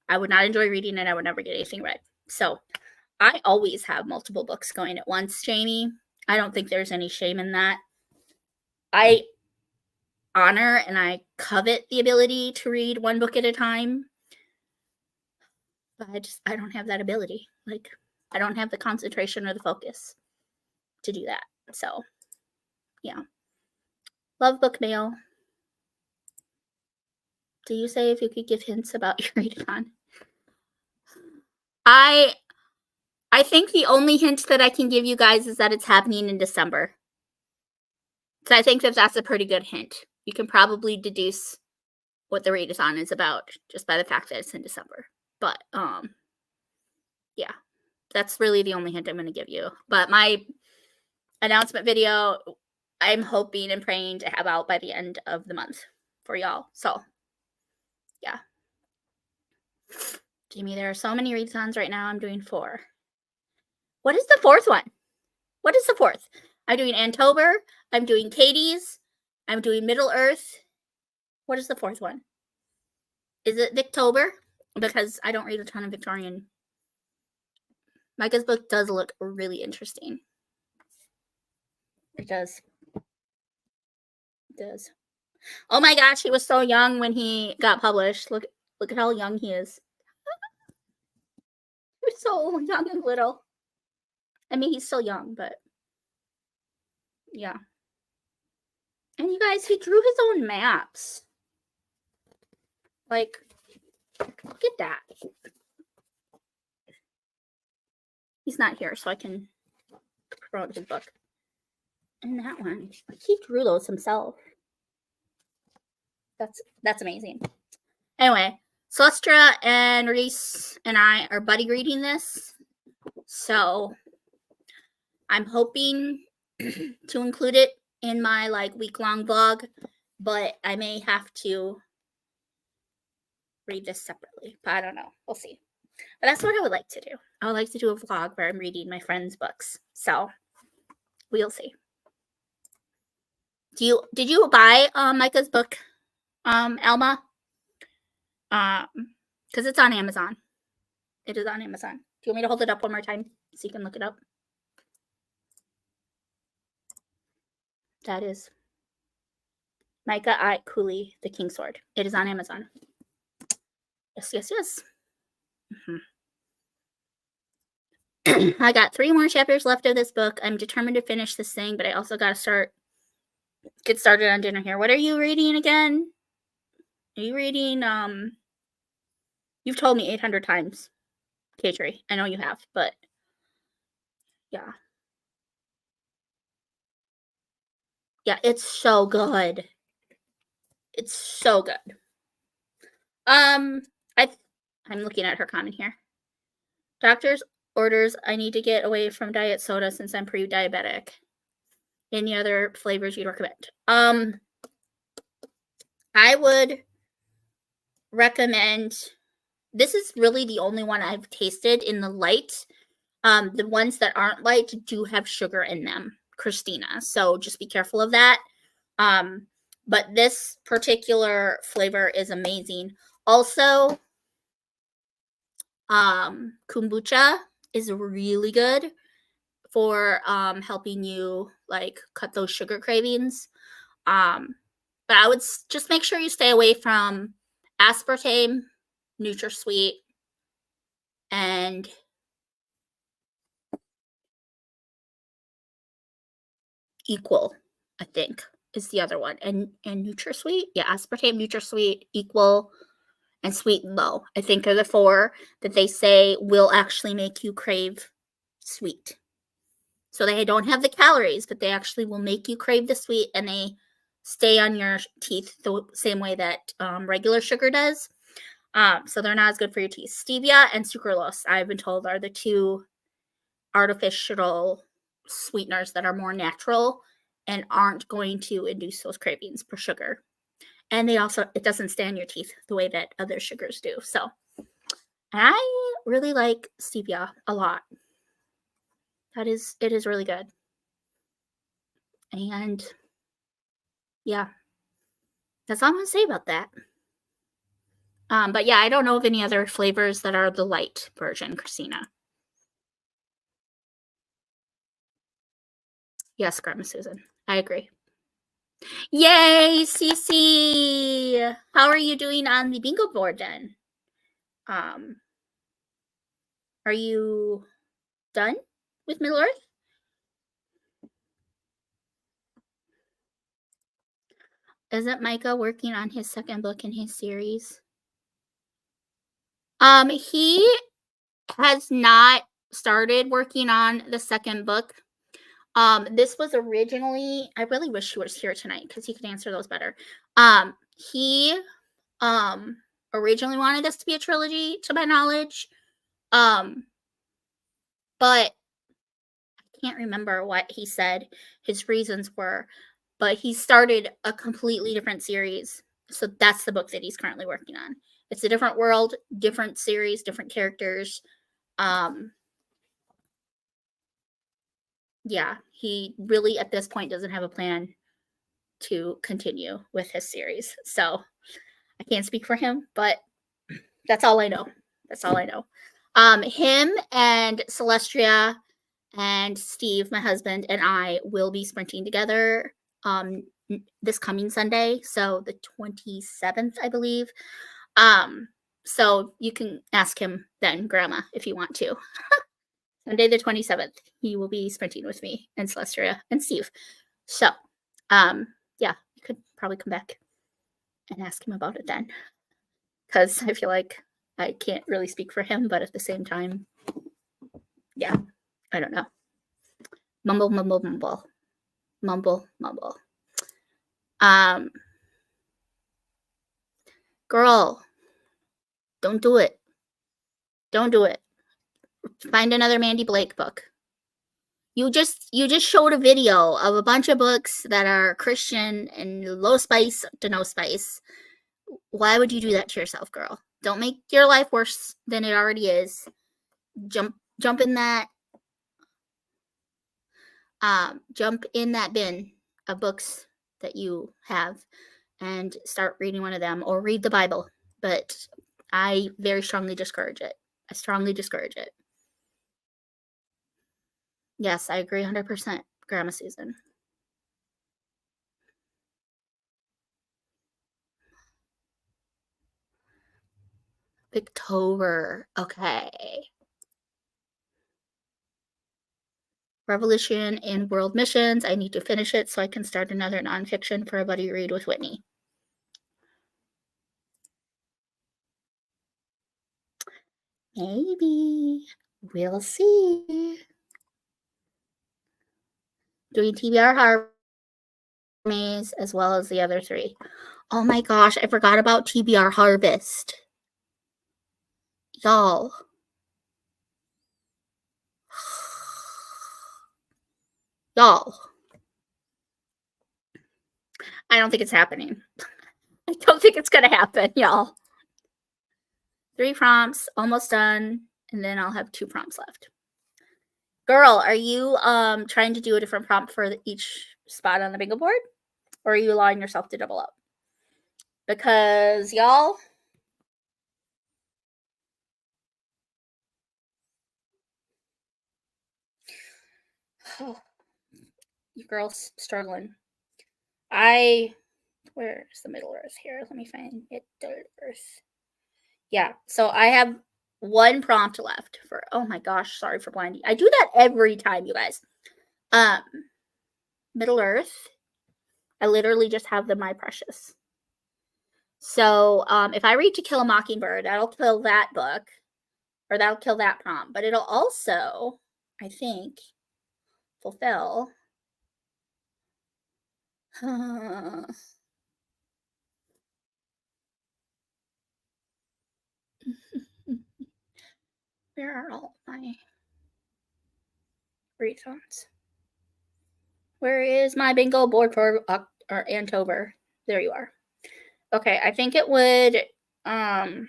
I would not enjoy reading and I would never get anything read. So I always have multiple books going at once, Jamie. I don't think there's any shame in that. I honor and I covet the ability to read one book at a time, but I don't have that ability. Like, I don't have the concentration or the focus to do that. So, yeah. Love book mail. Do you say if you could give hints about your readathon? I think the only hint that I can give you guys is that it's happening in December. So I think that that's a pretty good hint. You can probably deduce what the readathon is about just by the fact that it's in December. But yeah, that's really the only hint I'm going to give you. But my announcement video, I'm hoping and praying to have out by the end of the month for y'all. So yeah. Jamie, there are so many readathons right now. I'm doing 4. What is the 4th one? What is the 4th? I'm doing Antober. I'm doing Katie's. I'm doing Middle Earth. What is the 4th one? Is it Victober? Because I don't read a ton of Victorian. Micah's book does look really interesting. It does. It does. Oh my gosh, he was so young when he got published. Look at how young he is. He was so young and little. I mean, he's still young, but yeah. And you guys, he drew his own maps. Like, look at that. He's not here, so I can promote his book. And that one, he drew those himself. That's amazing. Anyway, Celestra and Reese and I are buddy reading this. So I'm hoping to include it in my like week-long vlog, but I may have to read this separately. But I don't know. We'll see. But that's what I would like to do. I would like to do a vlog where I'm reading my friends' books. So we'll see. Did you buy Micah's book, Alma? Because it's on Amazon. It is on Amazon. Do you want me to hold it up one more time so you can look it up? That is Micah I. Cooley, The King's Sword. It is on Amazon. Yes, yes, yes. I got 3 more chapters left of this book. I'm determined to finish this thing, but I also got to get started on dinner here. What are you reading again? Are you reading, you've told me 800 times, Katri. I know you have, but yeah. Yeah, it's so good. It's so good. I'm looking at her comment here. Doctor's orders, I need to get away from diet soda since I'm pre-diabetic. Any other flavors you'd recommend? I would recommend, this is really the only one I've tasted in the light. The ones that aren't light do have sugar in them, Christina. So just be careful of that. But this particular flavor is amazing. Also, kombucha is really good for helping you like cut those sugar cravings. But I would just make sure you stay away from aspartame, NutraSweet, and Equal, I think, is the other one. And NutraSweet? Yeah, aspartame, NutraSweet, Equal, and Sweet and Low, I think, are the 4 that they say will actually make you crave sweet. So they don't have the calories, but they actually will make you crave the sweet, and they stay on your teeth the same way that regular sugar does. So they're not as good for your teeth. Stevia and sucralose, I've been told, are the 2 artificial sweeteners that are more natural and aren't going to induce those cravings for sugar. And they also, it doesn't stay on your teeth the way that other sugars do. So I really like stevia a lot. It is really good. And yeah, that's all I'm gonna say about that. But yeah, I don't know of any other flavors that are the light version, Christina. Yes, Grandma Susan, I agree. Yay, Cece! How are you doing on the bingo board then? Are you done with Middle Earth? Isn't Micah working on his second book in his series? He has not started working on the second book. This was originally, I really wish he was here tonight because he could answer those better. He originally wanted this to be a trilogy, to my knowledge. But I can't remember what he said his reasons were, but he started a completely different series. So that's the book that he's currently working on. It's a different world, different series, different characters. Yeah, he really at this point doesn't have a plan to continue with his series. So I can't speak for him, but that's all I know. That's all I know. Him and Celestia and Steve, my husband, and I will be sprinting together this coming Sunday, so the 27th, I believe. So you can ask him then, Grandma, if you want to. Sunday the 27th, he will be sprinting with me and Celestia and Steve. So, yeah, you could probably come back and ask him about it then, because I feel like I can't really speak for him, but at the same time, yeah, I don't know. Mumble, mumble, mumble. Mumble, mumble. Girl, don't do it. Don't do it. Find another Mandy Blake book. You just showed a video of a bunch of books that are Christian and low spice to no spice. Why would you do that to yourself, girl? Don't make your life worse than it already is. Jump in that bin of books that you have and start reading one of them, or read the Bible. But I very strongly discourage it. I strongly discourage it. Yes, I agree 100%, Grandma Susan. Victober. Okay. Revolution in World Missions. I need to finish it so I can start another nonfiction for a buddy read with Whitney. Maybe. We'll see. Doing TBR Harvest as well as the other 3. Oh my gosh, I forgot about TBR Harvest. Y'all. Y'all. I don't think it's happening. I don't think it's going to happen, y'all. 3 prompts, almost done, and then I'll have 2 prompts left. Girl, are you trying to do a different prompt for each spot on the bingo board? Or are you allowing yourself to double up? Because, y'all, you girls struggling. Where's the Middle Earth here? Let me find Middle Earth. Yeah, so I have 1 prompt left for, oh my gosh, sorry for blinding. I do that every time, you guys. Middle Earth. I literally just have the My Precious. So if I read To Kill a Mockingbird, that'll kill that book, or that'll kill that prompt. But it'll also, I think, fulfill. Where are all my refunds? Where is my bingo board for October? There you are. Okay, I think it would, no,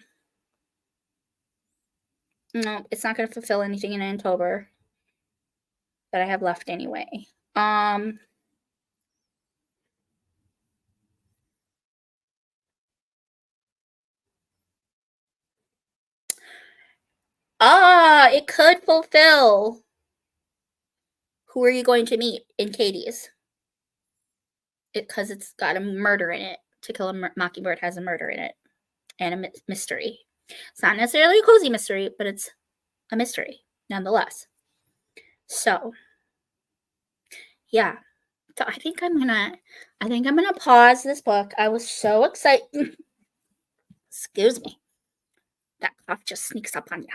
it's not going to fulfill anything in October that I have left anyway. It could fulfill Who Are You Going to Meet in Katie's. Because it's got a murder in it. To Kill a Mockingbird has a murder in it. And a mystery. It's not necessarily a cozy mystery, but it's a mystery nonetheless. So, yeah. So I think I'm gonna pause this book. I was so excited. Excuse me. That cough just sneaks up on you.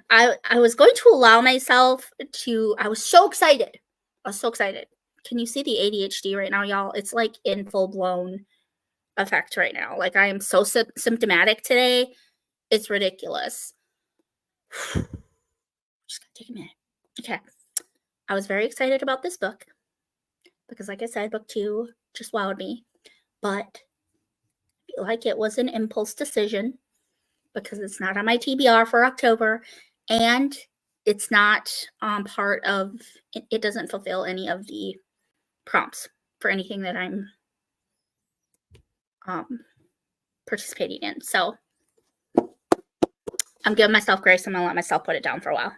I was going to allow myself to, I was so excited. I was so excited. Can you see the ADHD right now, y'all? It's like in full-blown effect right now. Like, I am so symptomatic today. It's ridiculous. Just gotta take a minute. Okay. I was very excited about this book because, like I said, book 2 just wowed me. But I feel like it was an impulse decision because it's not on my TBR for October, and it's not part of, it doesn't fulfill any of the prompts for anything that I'm participating in. So I'm giving myself grace. I'm going to let myself put it down for a while.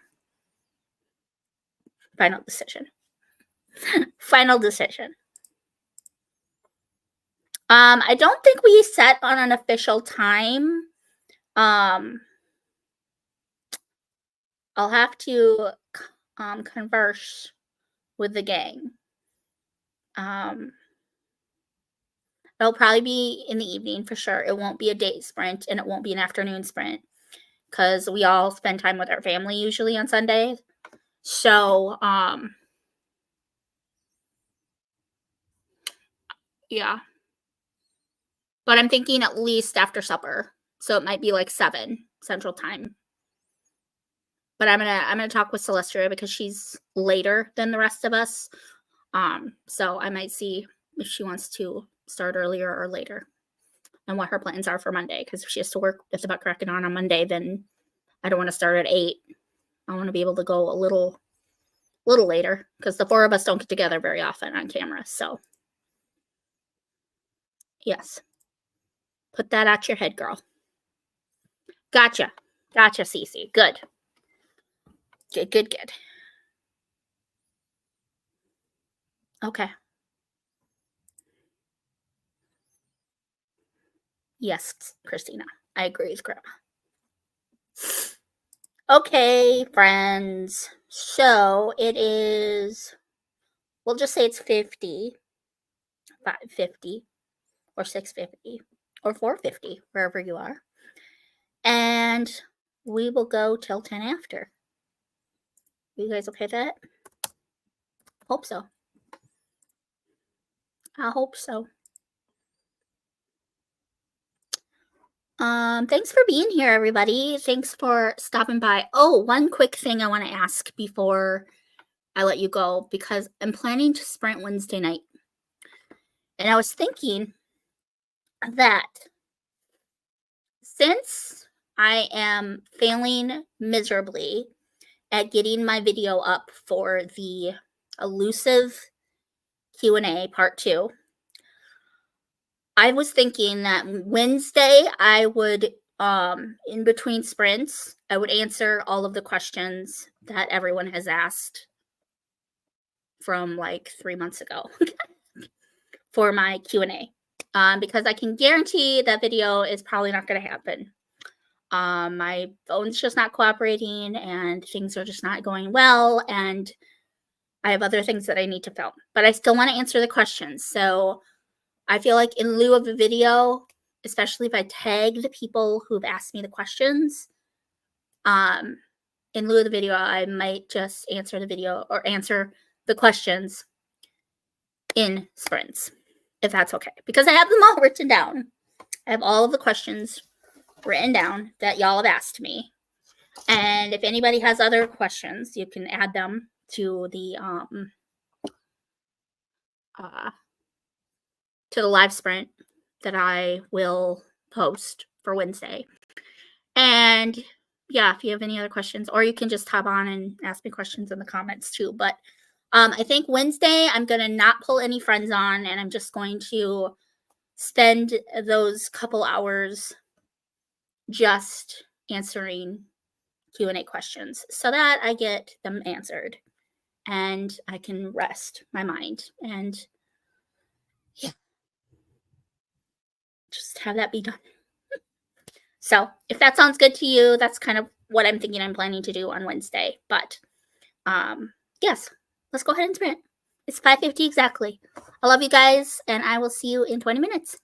Final decision. Final decision. I don't think we set on an official time. I'll have to converse with the gang. It'll probably be in the evening for sure. It won't be a day sprint, and it won't be an afternoon sprint because we all spend time with our family usually on Sundays. So, yeah. But I'm thinking at least after supper. So it might be like 7 Central Time. But I'm gonna talk with Celestia because she's later than the rest of us. So I might see if she wants to start earlier or later and what her plans are for Monday. Because if she has to work at the Buck Kraken on Monday, then I don't want to start at 8. I want to be able to go a little later because the 4 of us don't get together very often on camera. So yes. Put that out your head, girl. Gotcha. Gotcha, Cece. Good. Good. Okay. Yes, Christina. I agree with Grandma. Okay, friends. So it is, we'll just say it's 50, 550, or 650, or 450, wherever you are. And we will go till 10 after. You guys okay with that? Hope so. I hope so. Thanks for being here, everybody. Thanks for stopping by. Oh, one quick thing I want to ask before I let you go, because I'm planning to sprint Wednesday night. And I was thinking that since I am failing miserably at getting my video up for the elusive Q&A part 2, I was thinking that Wednesday I would, in between sprints, I would answer all of the questions that everyone has asked from like 3 months ago for my Q&A, because I can guarantee that video is probably not going to happen My phone's just not cooperating and things are just not going well. And I have other things that I need to film, but I still want to answer the questions. So I feel like in lieu of a video, especially if I tag the people who've asked me the questions, in lieu of the video, I might just answer the video or answer the questions in sprints, if that's okay, because I have them all written down. I have all of the questions written down that y'all have asked me. And if anybody has other questions, you can add them to the live sprint that I will post for Wednesday. And yeah, if you have any other questions, or you can just hop on and ask me questions in the comments too. But I think Wednesday I'm going to not pull any friends on, and I'm just going to spend those couple hours just answering Q&A questions so that I get them answered and I can rest my mind and yeah, just have that be done. So if that sounds good to you, that's kind of what I'm thinking I'm planning to do on Wednesday. But yes, let's go ahead and sprint. It's 5:50 exactly. I love you guys, and I will see you in 20 minutes.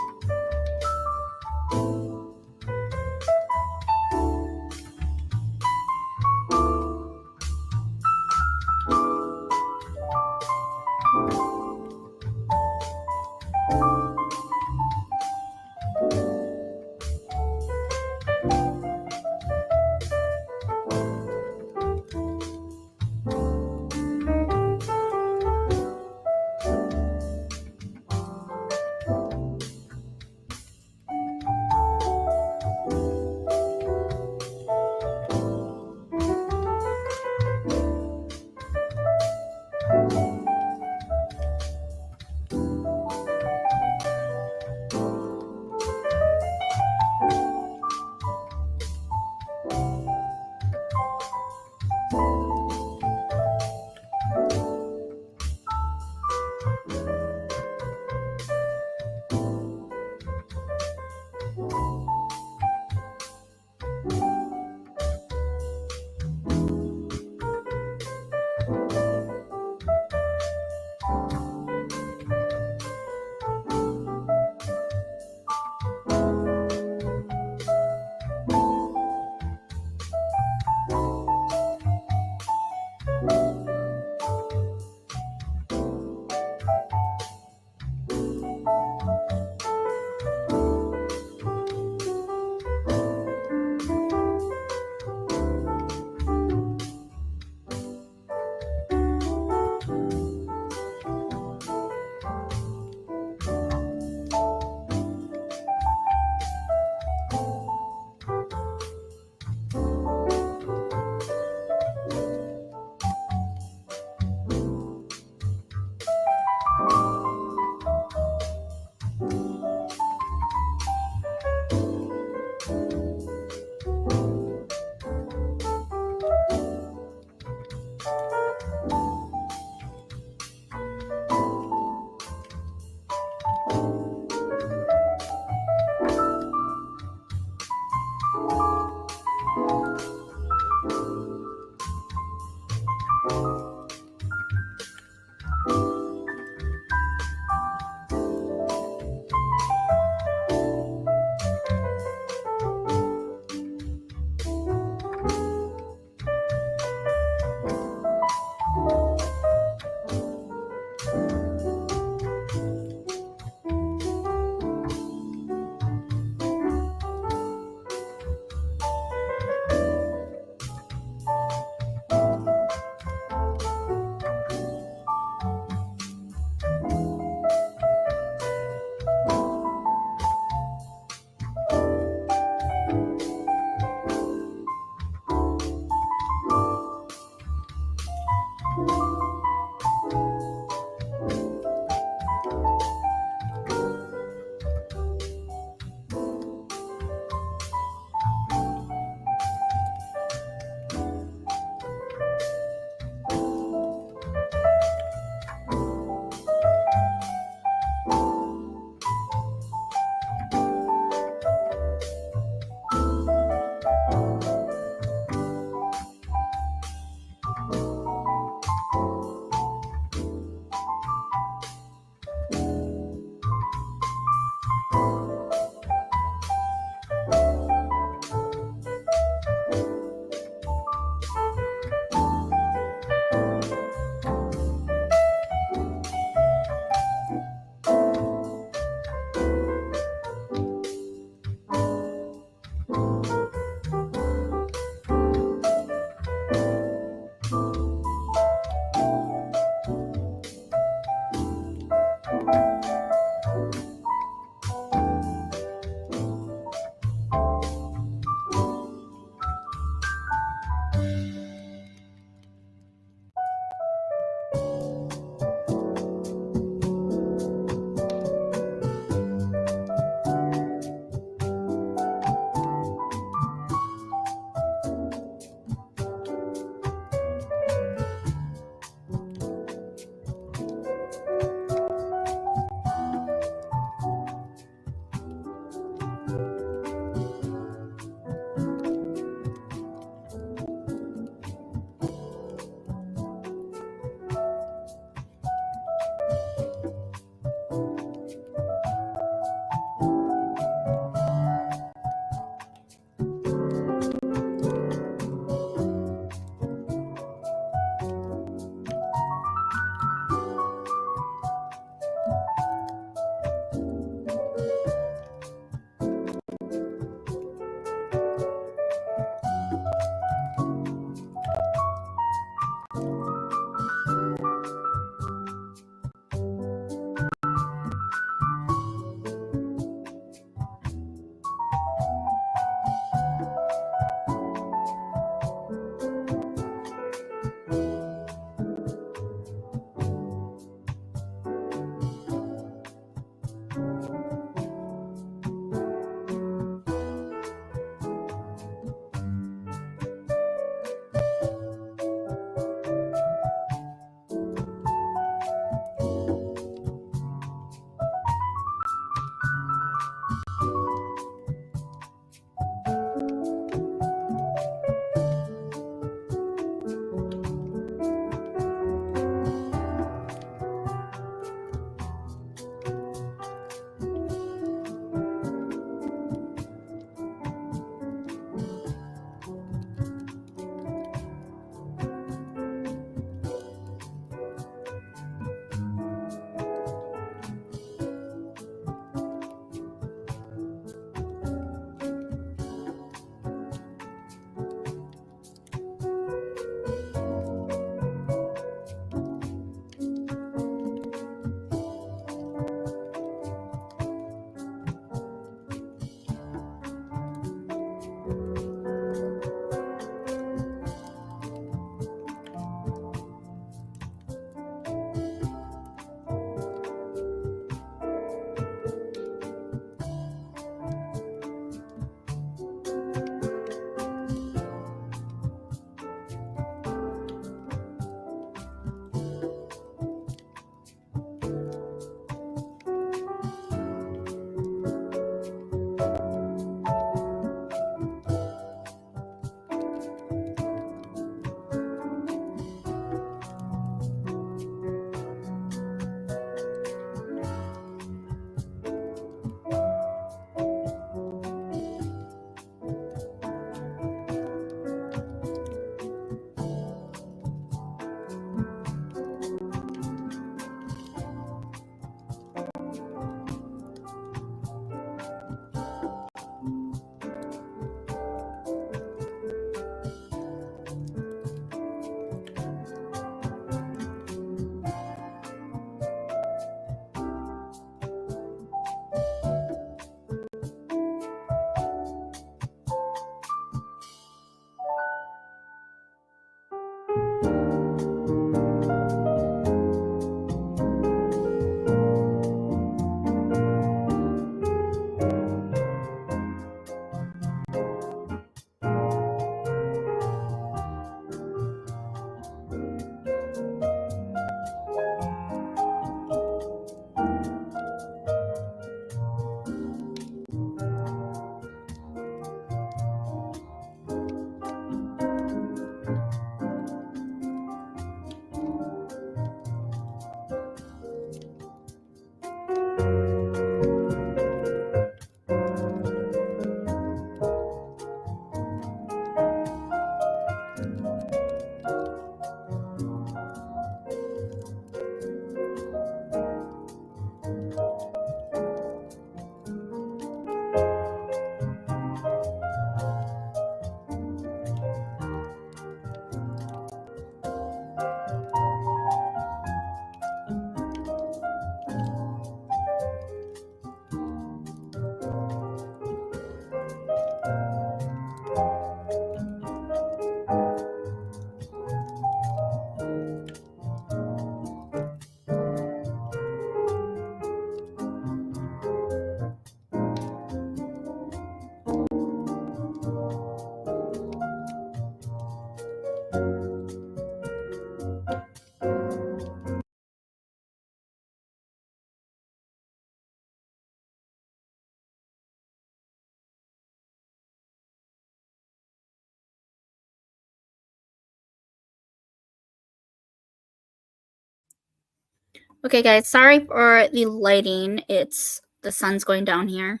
Okay, guys, sorry for the lighting. The sun's going down here.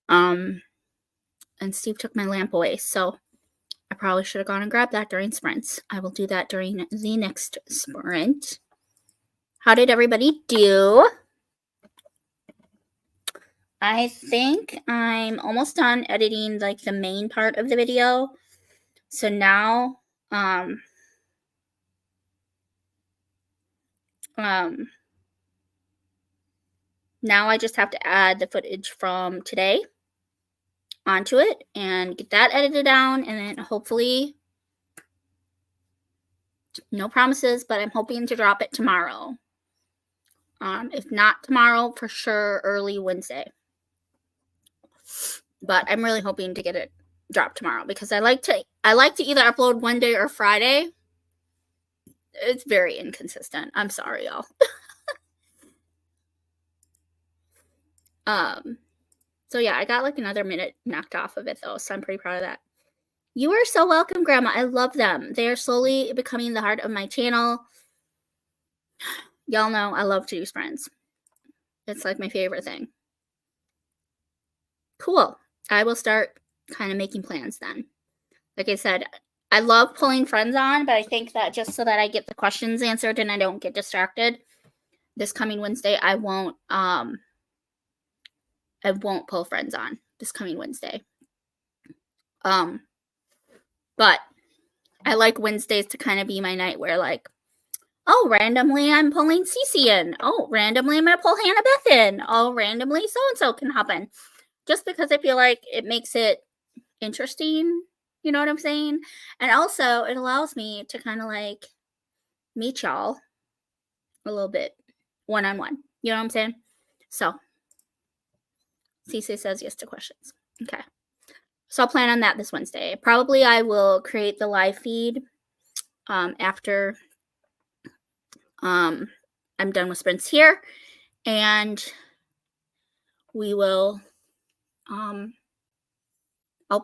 And Steve took my lamp away, so I probably should have gone and grabbed that during sprints. I will do that during the next sprint. How did everybody do? I think I'm almost done editing like the main part of the video. So now, now I just have to add the footage from today onto it and get that edited down, and then hopefully, no promises, but I'm hoping to drop it tomorrow. If not tomorrow, for sure early Wednesday. But I'm really hoping to get it dropped tomorrow because I like to either upload one day or Friday. It's very inconsistent. I'm sorry, y'all. So yeah, I got like another minute knocked off of it though, so I'm pretty proud of that. You are so welcome, Grandma. I love them. They are slowly becoming the heart of my channel. Y'all know I love to do sprints. It's like my favorite thing. Cool. I will start kind of making plans then. Like I said, I love pulling friends on, but I think that just so that I get the questions answered and I don't get distracted, this coming Wednesday, I won't pull friends on this coming Wednesday. But I like Wednesdays to kind of be my night where like, oh, randomly I'm pulling Cece in. Oh, randomly I'm going to pull Hannah Beth in. Oh, randomly so-and-so can hop in. Just because I feel like it makes it interesting. You know what I'm saying? And also it allows me to kind of like meet y'all a little bit one-on-one. You know what I'm saying? So Cece says yes to questions. Okay. So I'll plan on that this Wednesday. Probably I will create the live feed after I'm done with sprints here. And we will, I'll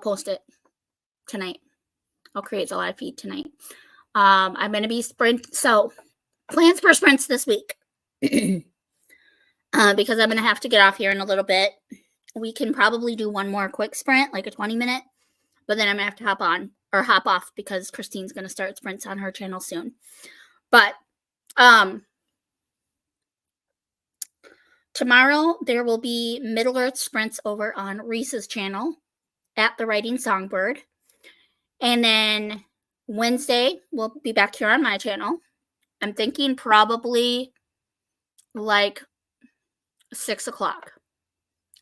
post it tonight. I'll create the live feed tonight. I'm going to be so plans for sprints this week. Because I'm going to have to get off here in a little bit. We can probably do one more quick sprint, like a 20-minute, but then I'm going to have to hop off because Christine's going to start sprints on her channel soon. But tomorrow there will be Middle Earth sprints over on Reese's channel at The Writing Songbird. And then Wednesday we'll be back here on my channel. I'm thinking probably like 6 o'clock.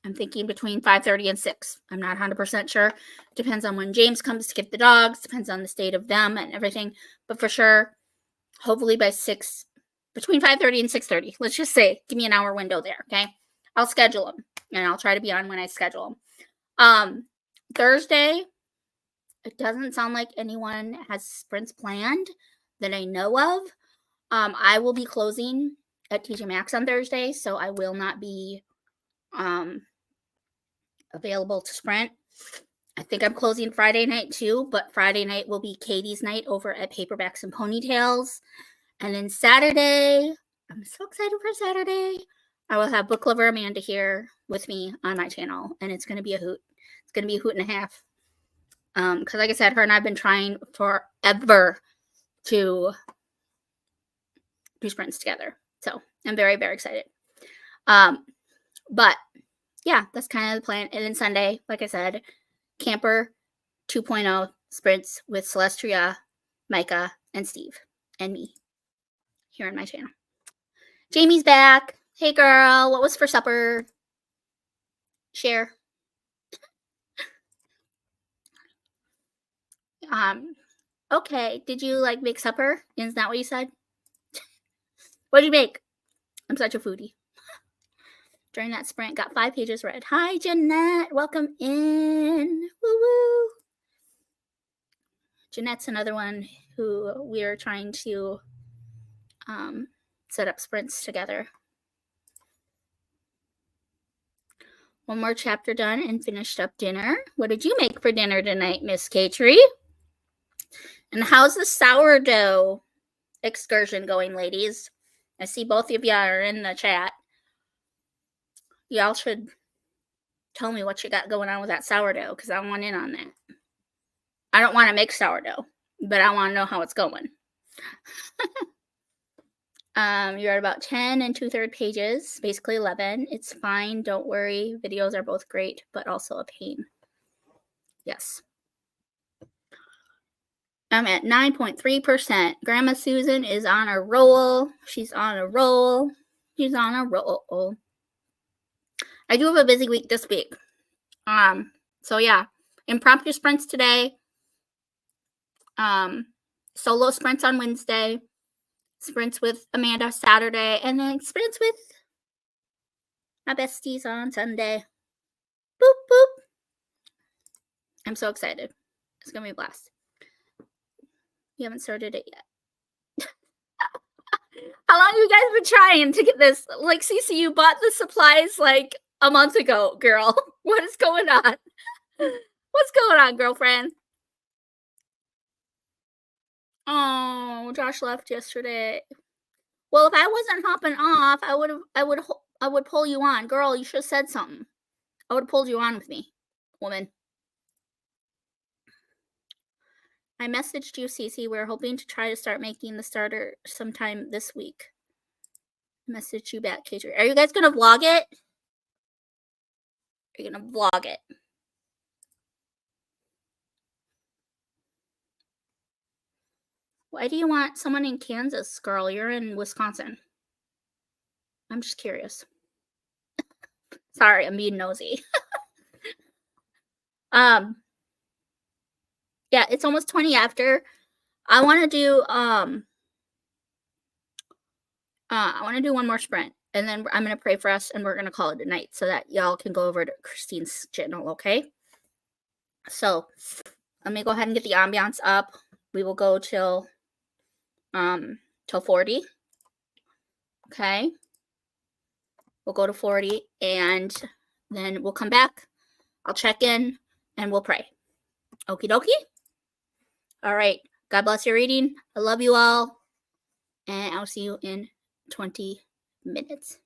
I'm thinking between 5:30 and 6. I'm not 100% sure. Depends on when James comes to get the dogs. Depends on the state of them and everything. But for sure, hopefully by 6, between 5:30 and 6:30. Let's just say, give me an hour window there, okay? I'll schedule them, and I'll try to be on when I schedule them. Thursday, it doesn't sound like anyone has sprints planned that I know of. I will be closing at TJ Maxx on Thursday, so I will not be available to sprint. I think I'm closing Friday night too, but Friday night will be Katie's night over at Paperbacks and Ponytails. And then Saturday, I'm so excited for Saturday. I will have Book Lover Amanda here with me on my channel, and it's going to be a hoot. It's going to be a hoot and a half. Because like I said, her and I have been trying forever to do sprints together. So I'm very, very excited. But yeah, that's kind of the plan. And then Sunday, like I said, Camper 2.0 sprints with Celestria, Micah, and Steve, and me here on my channel. Jamie's back. Hey girl, what was for supper? Share. Okay, did you like make supper? Is that what you said? What did you make? I'm such a foodie. During that sprint, got 5 pages read. Hi, Jeanette. Welcome in. Woo-woo. Jeanette's another one who we're trying to set up sprints together. One more chapter done and finished up dinner. What did you make for dinner tonight, Miss Katrie? And how's the sourdough excursion going, ladies? I see both of you are in the chat. Y'all should tell me what you got going on with that sourdough, because I want in on that. I don't want to make sourdough, but I want to know how it's going. You're at about 10 and 2/3 pages, basically 11. It's fine. Don't worry. Videos are both great, but also a pain. Yes. I'm at 9.3%. Grandma Susan is on a roll. She's on a roll. She's on a roll. I do have a busy week this week. So yeah, impromptu sprints today. Solo sprints on Wednesday. Sprints with Amanda Saturday, and then sprints with my besties on Sunday. Boop, boop. I'm so excited. It's going to be a blast. You haven't started it yet. How long have you guys been trying to get this? Like, Cece, you bought the supplies like a month ago, girl. What is going on? What's going on, girlfriend? Oh, Josh left yesterday. Well, if I wasn't hopping off, I would pull you on. Girl, you should have said something. I would have pulled you on with me, woman. I messaged you, Cece. We're hoping to try to start making the starter sometime this week. Message you back, Katie. Are you guys gonna vlog it? Are you gonna vlog it? Why do you want someone in Kansas, girl? You're in Wisconsin. I'm just curious. Sorry, I'm being nosy. Yeah, it's almost 20 after. I want to do one more sprint, and then I'm gonna pray for us, and we're gonna call it a night so that y'all can go over to Christine's channel, okay? So let me go ahead and get the ambiance up. We will go till 40. Okay. We'll go to 40, and then we'll come back. I'll check in, and we'll pray. Okie dokie. All right. God bless your reading. I love you all, and I'll see you in 20 minutes.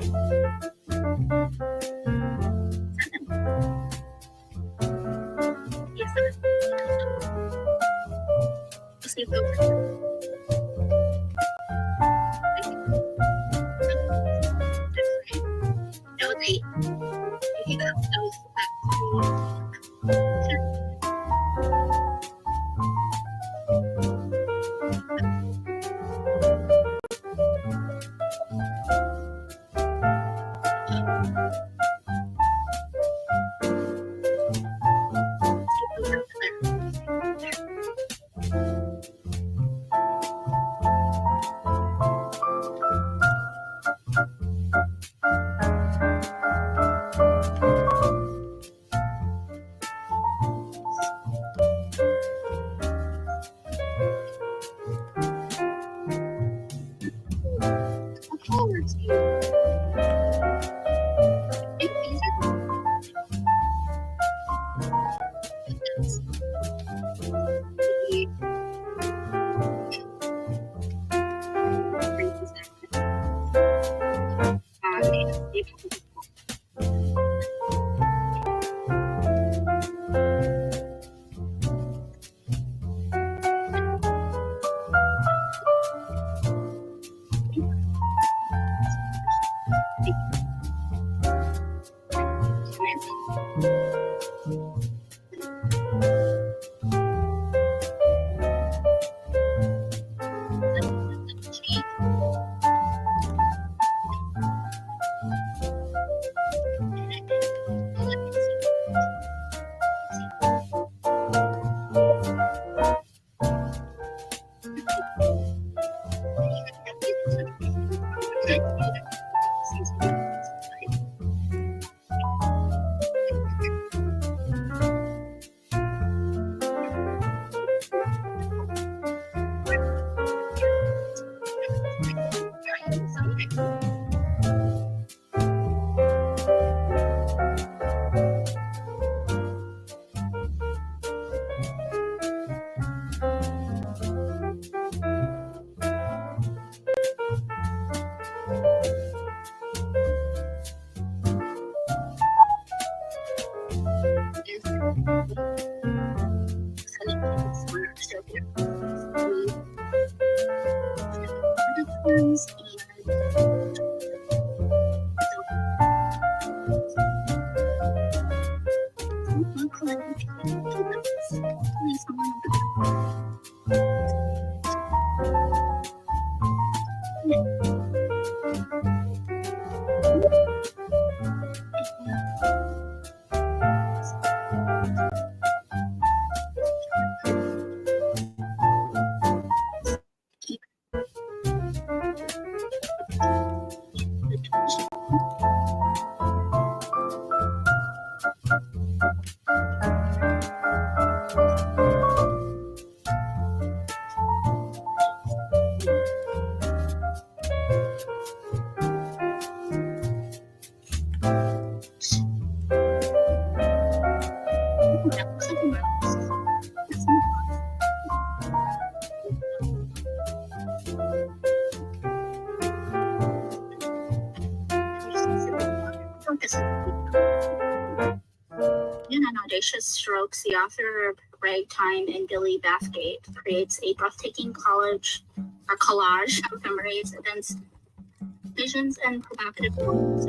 Yes, sir. Let's see if those are- That was 8. Okay, that was look forward to. These are Audacious Strokes, the author of Ragtime and Billy Bathgate, creates a breathtaking collage of memories, events, visions, and provocative moments.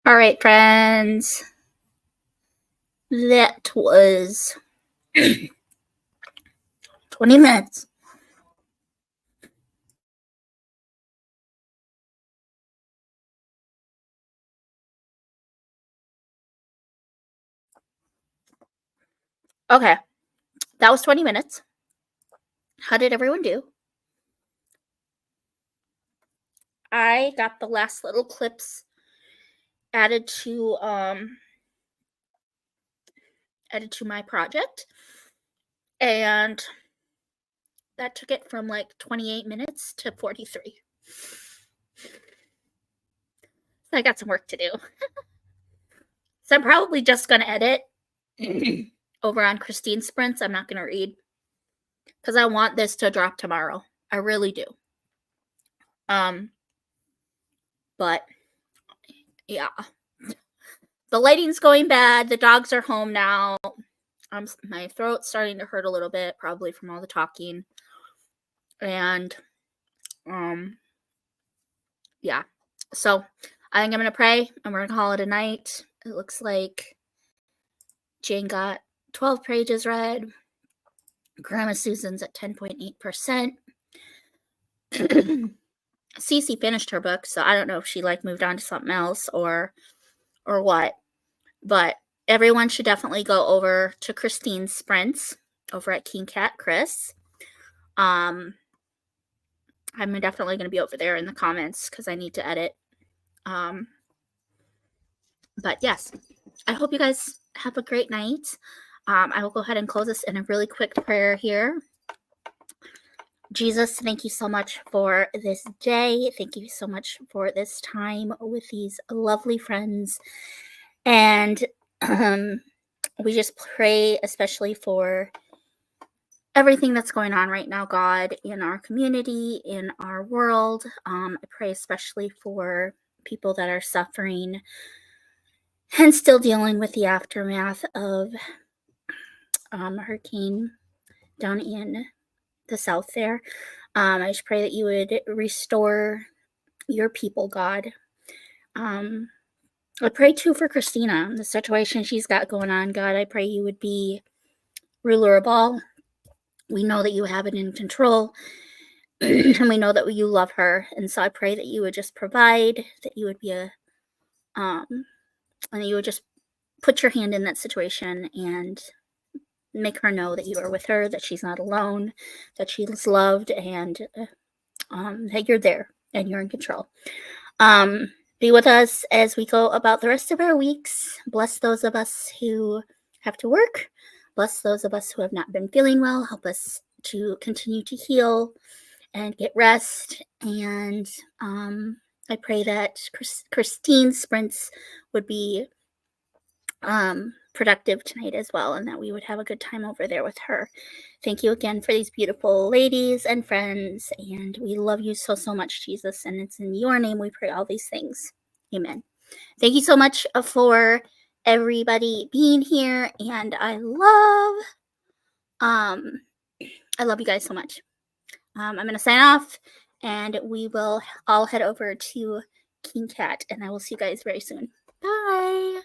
All right, friends. That was 20 minutes. Okay. That was 20 minutes. How did everyone do? I got the last little clips added to my project, and that took it from like 28 minutes to 43. So I got some work to do. So I'm probably just gonna edit over on Christine's sprints. I'm not gonna read because I want this to drop tomorrow. I really do. But yeah, the lighting's going bad. The dogs are home now. My throat's starting to hurt a little bit, probably from all the talking. And yeah. So I think I'm gonna pray and we're gonna call it a night. It looks like Jane got 12 pages read. Grandma Susan's at 10.8%. Cece finished her book, so I don't know if she like moved on to something else or what. But everyone should definitely go over to Christine's sprints over at King Cat Chris. I'm definitely going to be over there in the comments because I need to edit. But yes, I hope you guys have a great night. I will go ahead and close this in a really quick prayer here. Jesus, thank you so much for this day. Thank you so much for this time with these lovely friends. And we just pray especially for everything that's going on right now, God, in our community, in our world. I pray especially for people that are suffering and still dealing with the aftermath of hurricane down in the south there. I just pray that you would restore your people, God. I pray too for Christina, the situation she's got going on. God, I pray you would be ruler of all. We know that you have it in control, and we know that you love her. And so I pray that you would just provide, that you would be and that you would just put your hand in that situation and make her know that you are with her, that she's not alone, that she is loved, and that you're there and you're in control. Be with us as we go about the rest of our weeks. Bless those of us who have to work. Bless those of us who have not been feeling well. Help us to continue to heal and get rest. And I pray that Christine's sprints would be productive tonight as well, and that we would have a good time over there with her. Thank you again for these beautiful ladies and friends, and we love you so much, Jesus, and it's in your name we pray all these things. Amen. Thank you so much for everybody being here, and I love you guys so much. I'm going to sign off, and we will all head over to King Cat, and I will see you guys very soon. Bye.